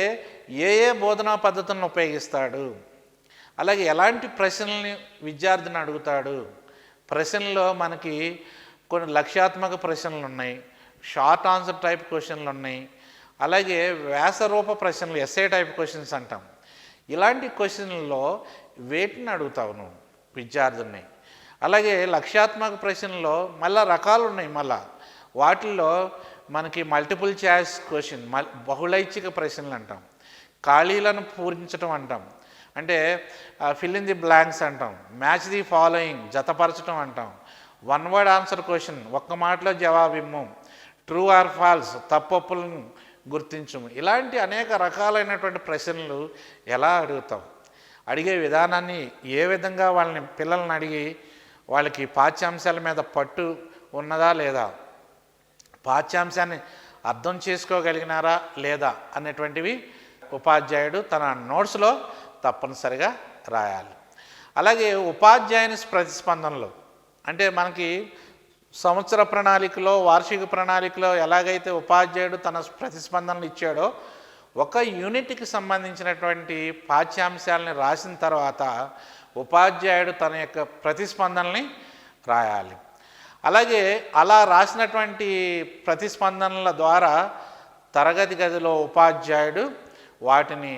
Speaker 1: ఏ బోధనా పద్ధతులను ఉపయోగిస్తాడు, అలాగే ఎలాంటి ప్రశ్నల్ని విద్యార్థిని అడుగుతాడు. ప్రశ్నల్లో మనకి కొన్ని లక్ష్యాత్మక ప్రశ్నలు ఉన్నాయి, షార్ట్ ఆన్సర్ టైప్ క్వశ్చన్లు ఉన్నాయి, అలాగే వ్యాసరూప ప్రశ్నలు ఎస్ఏ టైప్ క్వశ్చన్స్ అంటాం. ఇలాంటి క్వశ్చన్లలో వేటిని అడుగుతావు నువ్వు విద్యార్థుల్ని. అలాగే లక్ష్యాత్మక ప్రశ్నల్లో మళ్ళీ రకాలు ఉన్నాయి. వాటిల్లో మనకి మల్టిపుల్ చాయిస్ క్వశ్చన్, బహుళైచ్ఛిక ప్రశ్నలు అంటాం, ఖాళీలను పూరించడం అంటాం, అంటే ఫిల్ ఇన్ ది బ్లాంక్స్ అంటాం, మ్యాచ్ ది ఫాలోయింగ్ జతపరచడం అంటాం, వన్ వర్డ్ ఆన్సర్ క్వశ్చన్ ఒక్క మాటలో జవాబిమ్ము, ట్రూ ఆర్ ఫాల్స్ తప్పొప్పులను గుర్తించము. ఇలాంటి అనేక రకాలైనటువంటి ప్రశ్నలు ఎలా అడుగుతాం. అడిగే విధానాన్ని ఏ విధంగా వాళ్ళని పిల్లల్ని అడిగి వాళ్ళకి పాఠ్యాంశాల మీద పట్టు ఉన్నదా లేదా, పాఠ్యాంశాన్ని అర్థం చేసుకోగలిగినారా లేదా అనేటువంటివి ఉపాధ్యాయుడు తన నోట్స్లో తప్పనిసరిగా రాయాలి. అలాగే ఉపాధ్యాయుని ప్రతిస్పందనలు అంటే మనకి సంవత్సర ప్రణాళికలో, వార్షిక ప్రణాళికలో ఎలాగైతే ఉపాధ్యాయుడు తన ప్రతిస్పందనలు ఇచ్చాడో ఒక యూనిట్కి సంబంధించినటువంటి పాఠ్యాంశాలని రాసిన తర్వాత ఉపాధ్యాయుడు తన యొక్క ప్రతిస్పందనల్ని రాయాలి. అలాగే అలా రాసినటువంటి ప్రతిస్పందనల ద్వారా తరగతి గదిలో ఉపాధ్యాయుడు వాటిని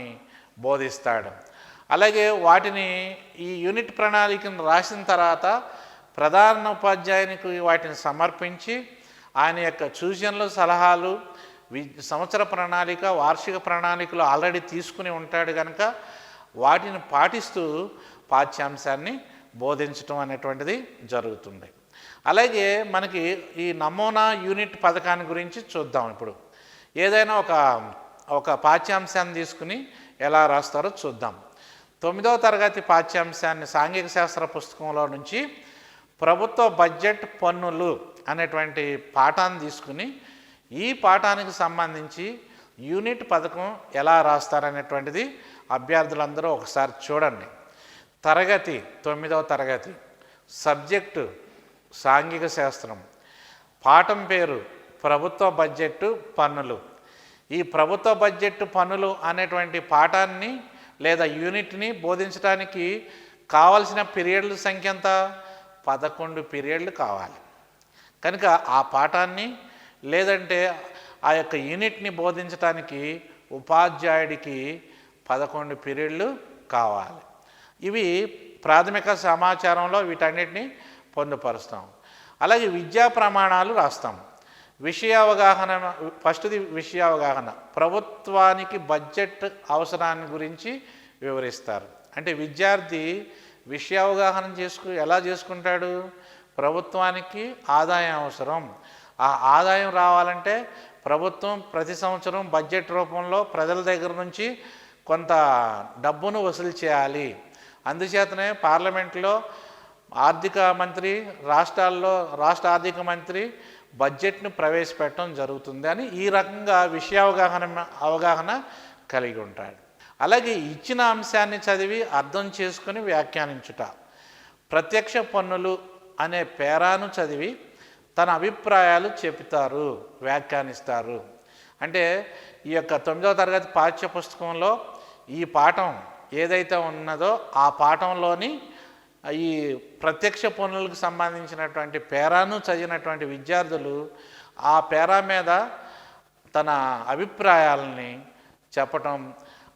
Speaker 1: బోధిస్తాడు. అలాగే వాటిని ఈ యూనిట్ ప్రణాళికను రాసిన తర్వాత ప్రధాన ఉపాధ్యాయునికి వాటిని సమర్పించి ఆయన యొక్క సూచనలు, సలహాలు సంవత్సర ప్రణాళిక, వార్షిక ప్రణాళికలు ఆల్రెడీ తీసుకుని ఉంటాడు కనుక వాటిని పాటిస్తూ పాఠ్యాంశాన్ని బోధించడం అనేటువంటిది జరుగుతుంది. అలాగే మనకి ఈ నమూనా యూనిట్ పథకాన్ని గురించి చూద్దాం. ఇప్పుడు ఏదైనా ఒక పాఠ్యాంశాన్ని తీసుకుని ఎలా రాస్తారో చూద్దాం. 9వ తరగతి పాఠ్యాంశాన్ని సాంఘిక శాస్త్ర పుస్తకంలో నుంచి ప్రభుత్వ బడ్జెట్ పన్నులు అనేటువంటి పాఠాన్ని తీసుకుని ఈ పాఠానికి సంబంధించి యూనిట్ పథకం ఎలా రాస్తారనేటువంటిది అభ్యర్థులందరూ ఒకసారి చూడండి. తరగతి 9వ తరగతి, సబ్జెక్టు సాంఘిక శాస్త్రం, పాఠం పేరు ప్రభుత్వ బడ్జెట్ పన్నులు. ఈ ప్రభుత్వ బడ్జెట్ పన్నులు అనేటువంటి పాఠాన్ని లేదా యూనిట్ని బోధించడానికి కావలసిన పీరియడ్ల సంఖ్య ఎంత? 11 పీరియడ్లు కావాలి. కనుక ఆ పాఠాన్ని లేదంటే ఆ యొక్క యూనిట్ని బోధించడానికి ఉపాధ్యాయుడికి 11 పీరియడ్లు కావాలి. ఇవి ప్రాథమిక సమాచారంలో వీటన్నిటిని పొందుపరుస్తాం. అలాగే విద్యా ప్రమాణాలు రాస్తాం. విషయ అవగాహన, ఫస్ట్ది విషయ అవగాహన, ప్రభుత్వానికి బడ్జెట్ అవసరాన్ని గురించి వివరిస్తారు. అంటే విద్యార్థి విషయ అవగాహన ఎలా చేసుకుంటాడు? ప్రభుత్వానికి ఆదాయం అవసరం, ఆ ఆదాయం రావాలంటే ప్రభుత్వం ప్రతి సంవత్సరం బడ్జెట్ రూపంలో ప్రజల దగ్గర నుంచి కొంత డబ్బును వసూలు చేయాలి. అందుచేతనే పార్లమెంట్లో ఆర్థిక మంత్రి, రాష్ట్ర ఆర్థిక మంత్రి బడ్జెట్ను ప్రవేశపెట్టడం జరుగుతుంది అని ఈ రకంగా విషయ అవగాహన కలిగి ఉంటాడు. అలాగే ఇచ్చిన అంశాన్ని చదివి అర్థం చేసుకుని వ్యాఖ్యానించుట, ప్రత్యక్ష పన్నులు అనే పేరాను చదివి తన అభిప్రాయాలు చెబుతారు, వ్యాఖ్యానిస్తారు. అంటే ఈ యొక్క 9వ తరగతి పాఠ్య పుస్తకంలో ఈ పాఠం ఏదైతే ఉన్నదో ఆ పాఠంలోని ఈ ప్రత్యక్ష పన్నులకు సంబంధించినటువంటి పేరాను చదివినటువంటి విద్యార్థులు ఆ పేరా మీద తన అభిప్రాయాలని చెప్పటం,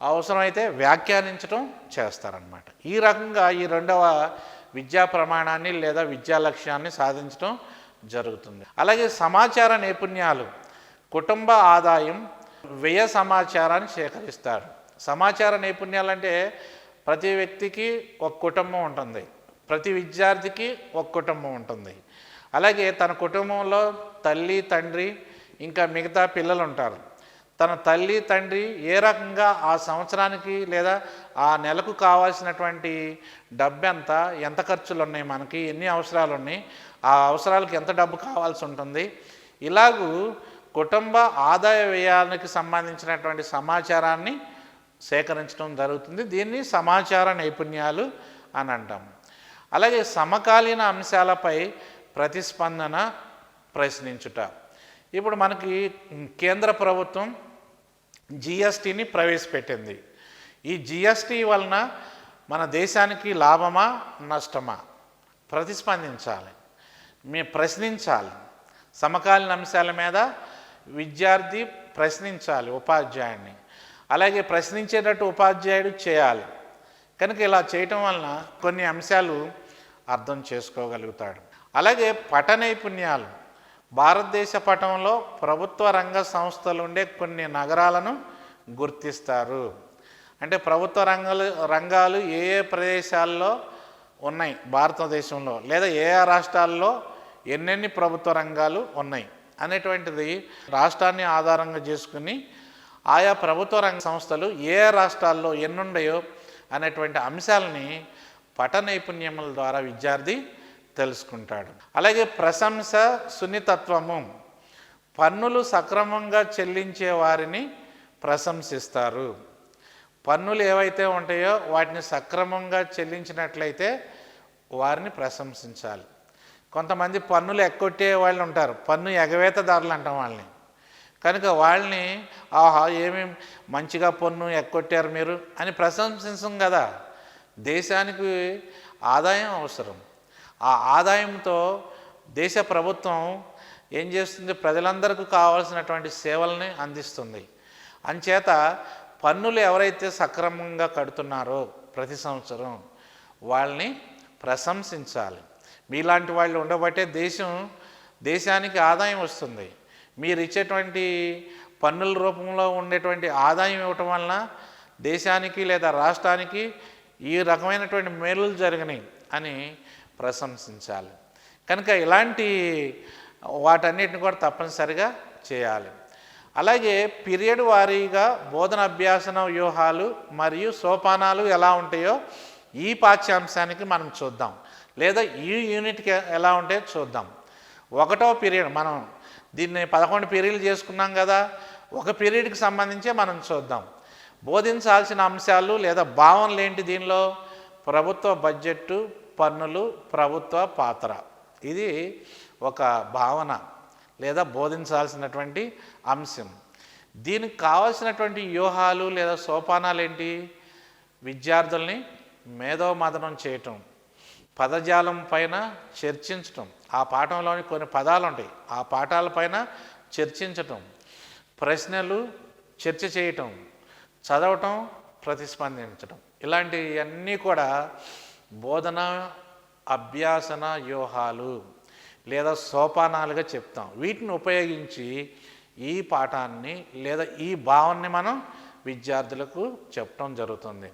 Speaker 1: అవసరమైతే వ్యాఖ్యానించటం చేస్తారన్నమాట. ఈ రకంగా ఈ 2వ విద్యా ప్రమాణాన్ని లేదా విద్యా లక్ష్యాన్ని సాధించడం జరుగుతుంది. అలాగే సమాచార నైపుణ్యాలు, కుటుంబ ఆదాయం, వ్యయ సమాచారాన్ని సేకరిస్తారు. సమాచార నైపుణ్యాలు అంటే ప్రతి వ్యక్తికి ఒక కుటుంబం ఉంటుంది, ప్రతి విద్యార్థికి ఒక కుటుంబం ఉంటుంది. అలాగే తన కుటుంబంలో తల్లి, తండ్రి ఇంకా మిగతా పిల్లలు ఉంటారు. తన తల్లి, తండ్రి ఏ రకంగా ఆ సంవత్సరానికి లేదా ఆ నెలకు కావాల్సినటువంటి డబ్బు ఎంత ఖర్చులు ఉన్నాయి, మనకి ఎన్ని అవసరాలు ఉన్నాయి, ఆ అవసరాలకు ఎంత డబ్బు కావాల్సి ఉంటుంది, ఇలాగూ కుటుంబ ఆదాయ వ్యయానికి సంబంధించినటువంటి సమాచారాన్ని సేకరించడం జరుగుతుంది. దీన్ని సమాచార నైపుణ్యాలు అని అంటాం. అలాగే సమకాలీన అంశాలపై ప్రతిస్పందన ప్రశ్నించుట. ఇప్పుడు మనకి కేంద్ర ప్రభుత్వం జిఎస్టీని ప్రవేశపెట్టింది. ఈ జిఎస్టీ వలన మన దేశానికి లాభమా నష్టమా ప్రతిస్పందించాలి, ప్రశ్నించాలి. సమకాలీన అంశాల మీద విద్యార్థి ప్రశ్నించాలి ఉపాధ్యాయుడిని. అలాగే ప్రశ్నించేటట్టు ఉపాధ్యాయుడు చేయాలి. కనుక ఇలా చేయటం వలన కొన్ని అంశాలు అర్థం చేసుకోగలుగుతాడు. అలాగే పఠ నైపుణ్యాలు, భారతదేశ పటంలో ప్రభుత్వ రంగ సంస్థలు ఉండే కొన్ని నగరాలను గుర్తిస్తారు. అంటే ప్రభుత్వ రంగాలు ఏ ఏ ప్రదేశాల్లో ఉన్నాయి భారతదేశంలో, లేదా ఏ ఏ రాష్ట్రాల్లో ఎన్నెన్ని ప్రభుత్వ రంగాలు ఉన్నాయి అనేటువంటిది రాష్ట్రాన్ని ఆధారంగా చేసుకుని ఆయా ప్రభుత్వ రంగ సంస్థలు ఏ రాష్ట్రాల్లో ఎన్నుండయో అనేటువంటి అంశాలని పఠ నైపుణ్యముల ద్వారా విద్యార్థి తెలుసుకుంటాడు. అలాగే ప్రశంస, సున్నితత్వము. పన్నులు సక్రమంగా చెల్లించే వారిని ప్రశంసిస్తారు. పన్నులు ఏవైతే ఉంటాయో వాటిని సక్రమంగా చెల్లించినట్లయితే వారిని ప్రశంసించాలి. కొంతమంది పన్నులు ఎక్కొట్టే వాళ్ళు ఉంటారు, పన్ను ఎగవేతదారులు అంటాం వాళ్ళని. కనుక వాళ్ళని ఆహా ఏమేమి మంచిగా పన్ను ఎక్కొట్టారు మీరు అని ప్రశంసించం కదా. దేశానికి ఆదాయం అవసరం. ఆ ఆదాయంతో దేశ ప్రభుత్వం ఏం చేస్తుంది, ప్రజలందరికీ కావాల్సినటువంటి సేవల్ని అందిస్తుంది. అంచేత పన్నులు ఎవరైతే సక్రమంగా కడుతున్నారో ప్రతి సంవత్సరం వాళ్ళని ప్రశంసించాలి. మీలాంటి వాళ్ళు ఉండబట్టే దేశానికి ఆదాయం వస్తుంది. మీరు ఇచ్చేటువంటి పన్నుల రూపంలో ఉండేటువంటి ఆదాయం ఇవ్వటం వలన దేశానికి లేదా రాష్ట్రానికి ఈ రకమైనటువంటి మేలులు జరిగినాయి అని ప్రశంసించాలి. కనుక ఇలాంటి వాటన్నిటిని కూడా తప్పనిసరిగా చేయాలి. అలాగే పీరియడ్ వారీగా బోధన అభ్యాసన వ్యూహాలు మరియు సోపానాలు ఎలా ఉంటాయో ఈ పాఠ్యాంశానికి మనం చూద్దాం, లేదా ఈ యూనిట్కి ఎలా ఉంటాయో చూద్దాం. 1వ పీరియడ్, మనం దీన్ని 11 పీరియడ్లు చేసుకున్నాం కదా, ఒక పీరియడ్కి సంబంధించే మనం చూద్దాం. బోధించాల్సిన అంశాలు లేదా భావనలు ఏంటి దీనిలో? ప్రభుత్వ బడ్జెట్టు, పన్నులు, ప్రభుత్వ పాత్ర. ఇది ఒక భావన లేదా బోధించాల్సినటువంటి అంశం. దీనికి కావాల్సినటువంటి వ్యూహాలు లేదా సోపానాలు ఏంటి? విద్యార్థుల్ని మేధోమథనం చేయటం, పదజాలం పైన చర్చించటం, ఆ పాఠంలోని కొన్ని పదాలు ఉంటాయి, ఆ పాఠాలపైన చర్చించటం, ప్రశ్నలు చర్చ చేయటం, చదవటం, ప్రతిస్పందించటం, ఇలాంటివన్నీ కూడా బోధన అభ్యాసన వ్యూహాలు లేదా సోపానాలుగా చెప్తాం. వీటిని ఉపయోగించి ఈ పాఠాన్ని లేదా ఈ భావనని మనం విద్యార్థులకు చెప్పడం జరుగుతుంది.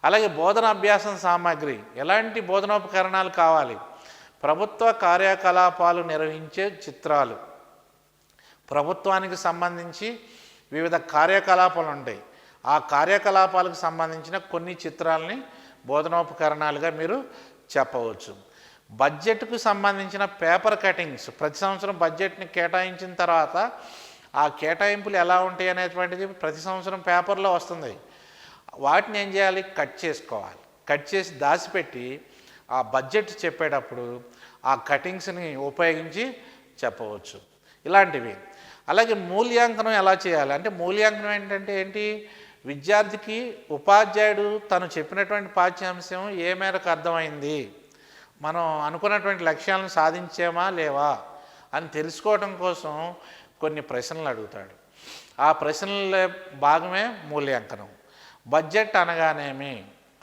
Speaker 1: అలాగే బోధన అభ్యాసం సామాగ్రి, ఎలాంటి బోధనోపకరణాలు కావాలి? ప్రభుత్వ కార్యకలాపాలు నిర్వహించే చిత్రాలు, ప్రభుత్వానికి సంబంధించి వివిధ కార్యకలాపాలు ఉంటాయి, ఆ కార్యకలాపాలకు సంబంధించిన కొన్ని చిత్రాలని బోధనోపకరణాలుగా మీరు చెప్పవచ్చు. బడ్జెట్కు సంబంధించిన పేపర్ కటింగ్స్, ప్రతి సంవత్సరం బడ్జెట్ని కేటాయించిన తర్వాత ఆ కేటాయింపులు ఎలా ఉంటాయి అనేటువంటిది ప్రతి సంవత్సరం పేపర్లో వస్తుంది. వాటిని ఏం చేయాలి? కట్ చేసుకోవాలి. కట్ చేసి దాచిపెట్టి ఆ బడ్జెట్ చెప్పేటప్పుడు ఆ కటింగ్స్ని ఉపయోగించి చెప్పవచ్చు, ఇలాంటివి. అలాగే మూల్యాంకనం ఎలా చేయాలి అంటే, మూల్యాంకనం ఏంటి? విద్యార్థికి ఉపాధ్యాయుడు తను చెప్పినటువంటి పాఠ్యాంశం ఏ మేరకు అర్థమైంది, మనం అనుకున్నటువంటి లక్ష్యాలను సాధించామా లేవా అని తెలుసుకోవడం కోసం కొన్ని ప్రశ్నలు అడుగుతాడు. ఆ ప్రశ్నల భాగమే మూల్యాంకనం. బడ్జెట్ అనగానేమి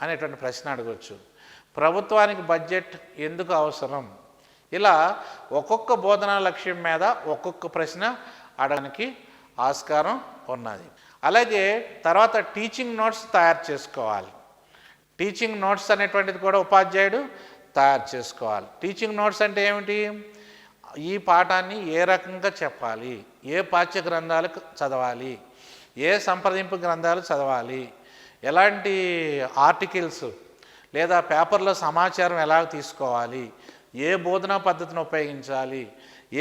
Speaker 1: అనేటువంటి ప్రశ్న అడగవచ్చు. ప్రభుత్వానికి బడ్జెట్ ఎందుకు అవసరం? ఇలా ఒక్కొక్క బోధనా లక్ష్యం మీద ఒక్కొక్క ప్రశ్న అడగడానికి ఆస్కారం ఉన్నది. అలాగే తర్వాత టీచింగ్ నోట్స్ తయారు చేసుకోవాలి. టీచింగ్ నోట్స్ అనేటువంటిది కూడా ఉపాధ్యాయుడు తయారు చేసుకోవాలి. టీచింగ్ నోట్స్ అంటే ఏమిటి? ఈ పాఠాన్ని ఏ రకంగా చెప్పాలి, ఏ పాఠ్య గ్రంథాలు చదవాలి, ఏ సంప్రదింపు గ్రంథాలు చదవాలి, ఎలాంటి ఆర్టికల్స్ లేదా పేపర్లో సమాచారం ఎలా తీసుకోవాలి, ఏ బోధనా పద్ధతిని ఉపయోగించాలి,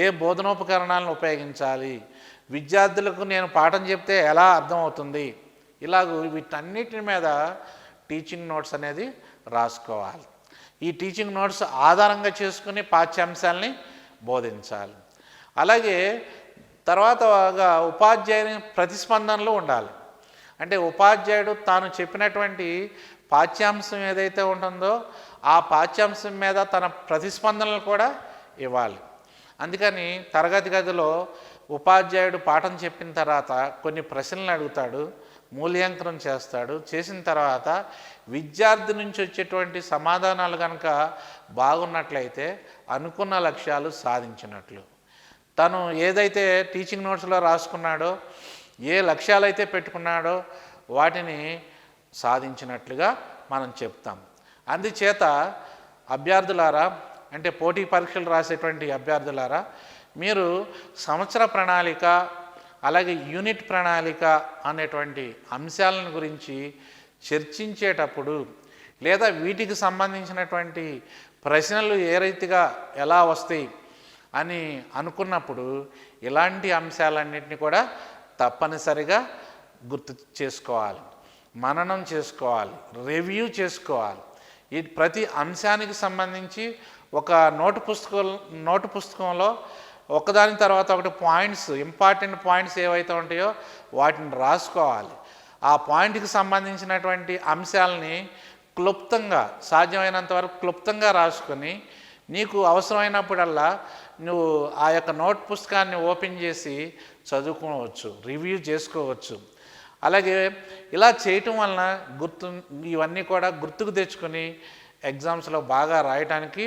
Speaker 1: ఏ బోధనోపకరణాలను ఉపయోగించాలి, విద్యార్థులకు నేను పాఠం చెప్తే ఎలా అర్థమవుతుంది, ఇలాగ వీటన్నిటి మీద టీచింగ్ నోట్స్ అనేది రాసుకోవాలి. ఈ టీచింగ్ నోట్స్ ఆధారంగా చేసుకుని పాఠ్యాంశాలని బోధించాలి. అలాగే తర్వాత ఉపాధ్యాయుని ప్రతిస్పందనలు ఉండాలి. అంటే ఉపాధ్యాయుడు తాను చెప్పినటువంటి పాఠ్యాంశం ఏదైతే ఉంటుందో ఆ పాఠ్యాంశం మీద తన ప్రతిస్పందనలు కూడా ఇవ్వాలి. అందుకని తరగతి గదిలో ఉపాధ్యాయుడు పాఠం చెప్పిన తర్వాత కొన్ని ప్రశ్నలు అడుగుతాడు, మూల్యాంకనం చేస్తాడు. చేసిన తర్వాత విద్యార్థి నుంచి వచ్చేటువంటి సమాధానాలు కనుక బాగున్నట్లయితే అనుకున్న లక్ష్యాలు సాధించినట్లు. తను ఏదైతే టీచింగ్ నోట్స్లో రాసుకున్నాడో, ఏ లక్ష్యాలైతే పెట్టుకున్నాడో వాటిని సాధించినట్లుగా మనం చెప్తాం. అందుచేత అభ్యర్థులారా, అంటే పోటీ పరీక్షలు రాసేటువంటి అభ్యర్థులారా, మీరు సంవత్సర ప్రణాళిక అలాగే యూనిట్ ప్రణాళిక అనేటువంటి అంశాలను గురించి చర్చించేటప్పుడు లేదా వీటికి సంబంధించినటువంటి ప్రశ్నలు ఏ రీతిగా ఎలా వస్తాయి అని అనుకున్నప్పుడు ఇలాంటి అంశాలన్నింటినీ కూడా తప్పనిసరిగా గుర్తు చేసుకోవాలి, మననం చేసుకోవాలి, రివ్యూ చేసుకోవాలి. ఈ ప్రతి అంశానికి సంబంధించి ఒక నోటు పుస్తకంలో ఒకదాని తర్వాత ఒకటి పాయింట్స్, ఇంపార్టెంట్ పాయింట్స్ ఏవైతే ఉంటాయో వాటిని రాసుకోవాలి. ఆ పాయింట్కి సంబంధించినటువంటి అంశాలని క్లుప్తంగా, సాధ్యమైనంత వరకు క్లుప్తంగా రాసుకొని నీకు అవసరమైనప్పుడల్లా నువ్వు ఆ యొక్క నోట్ పుస్తకాన్ని ఓపెన్ చేసి చదువుకోవచ్చు, రివ్యూ చేసుకోవచ్చు. అలాగే ఇలా చేయటం వలన ఇవన్నీ కూడా గుర్తుకు తెచ్చుకొని ఎగ్జామ్స్లో బాగా రాయటానికి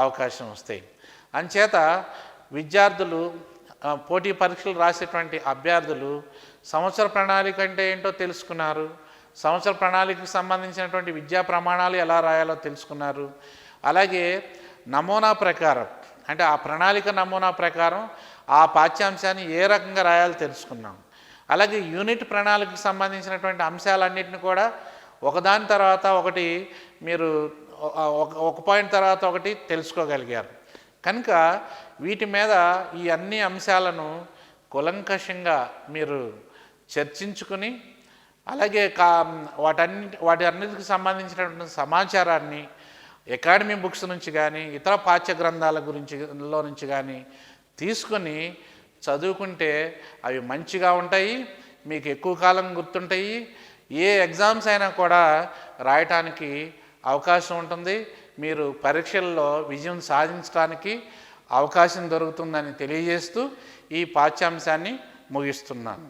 Speaker 1: అవకాశం వస్తాయి. అంచేత విద్యార్థులు, పోటీ పరీక్షలు రాసేటువంటి అభ్యర్థులు సంవత్సర ప్రణాళిక అంటే ఏంటో తెలుసుకున్నారు, సంవత్సర ప్రణాళికకు సంబంధించినటువంటి విద్యా ప్రమాణాలు ఎలా రాయాలో తెలుసుకున్నారు. అలాగే నమూనా ప్రకారం, అంటే ఆ ప్రణాళిక నమూనా ప్రకారం ఆ పాఠ్యాంశాన్ని ఏ రకంగా రాయాలో తెలుసుకున్నాం. అలాగే యూనిట్ ప్రణాళికకు సంబంధించినటువంటి అంశాలన్నింటినీ కూడా ఒకదాని తర్వాత ఒకటి మీరు ఒక పాయింట్ తర్వాత ఒకటి తెలుసుకోగలిగారు. కనుక వీటి మీద ఈ అన్ని అంశాలను కూలంకషంగా మీరు చర్చించుకుని, అలాగే వాటి అన్నిటికి సంబంధించినటువంటి సమాచారాన్ని అకాడమీ బుక్స్ నుంచి కానీ ఇతర పాఠ్య గ్రంథాల నుంచి కానీ తీసుకొని చదువుకుంటే అవి మంచిగా ఉంటాయి, మీకు ఎక్కువ కాలం గుర్తుంటాయి. ఏ ఎగ్జామ్స్ అయినా కూడా రాయటానికి అవకాశం ఉంటుంది, మీరు పరీక్షల్లో విజయం సాధించడానికి అవకాశం దొరుకుతుందని తెలియజేస్తూ ఈ పాఠ్యాంశాన్ని ముగిస్తున్నాను.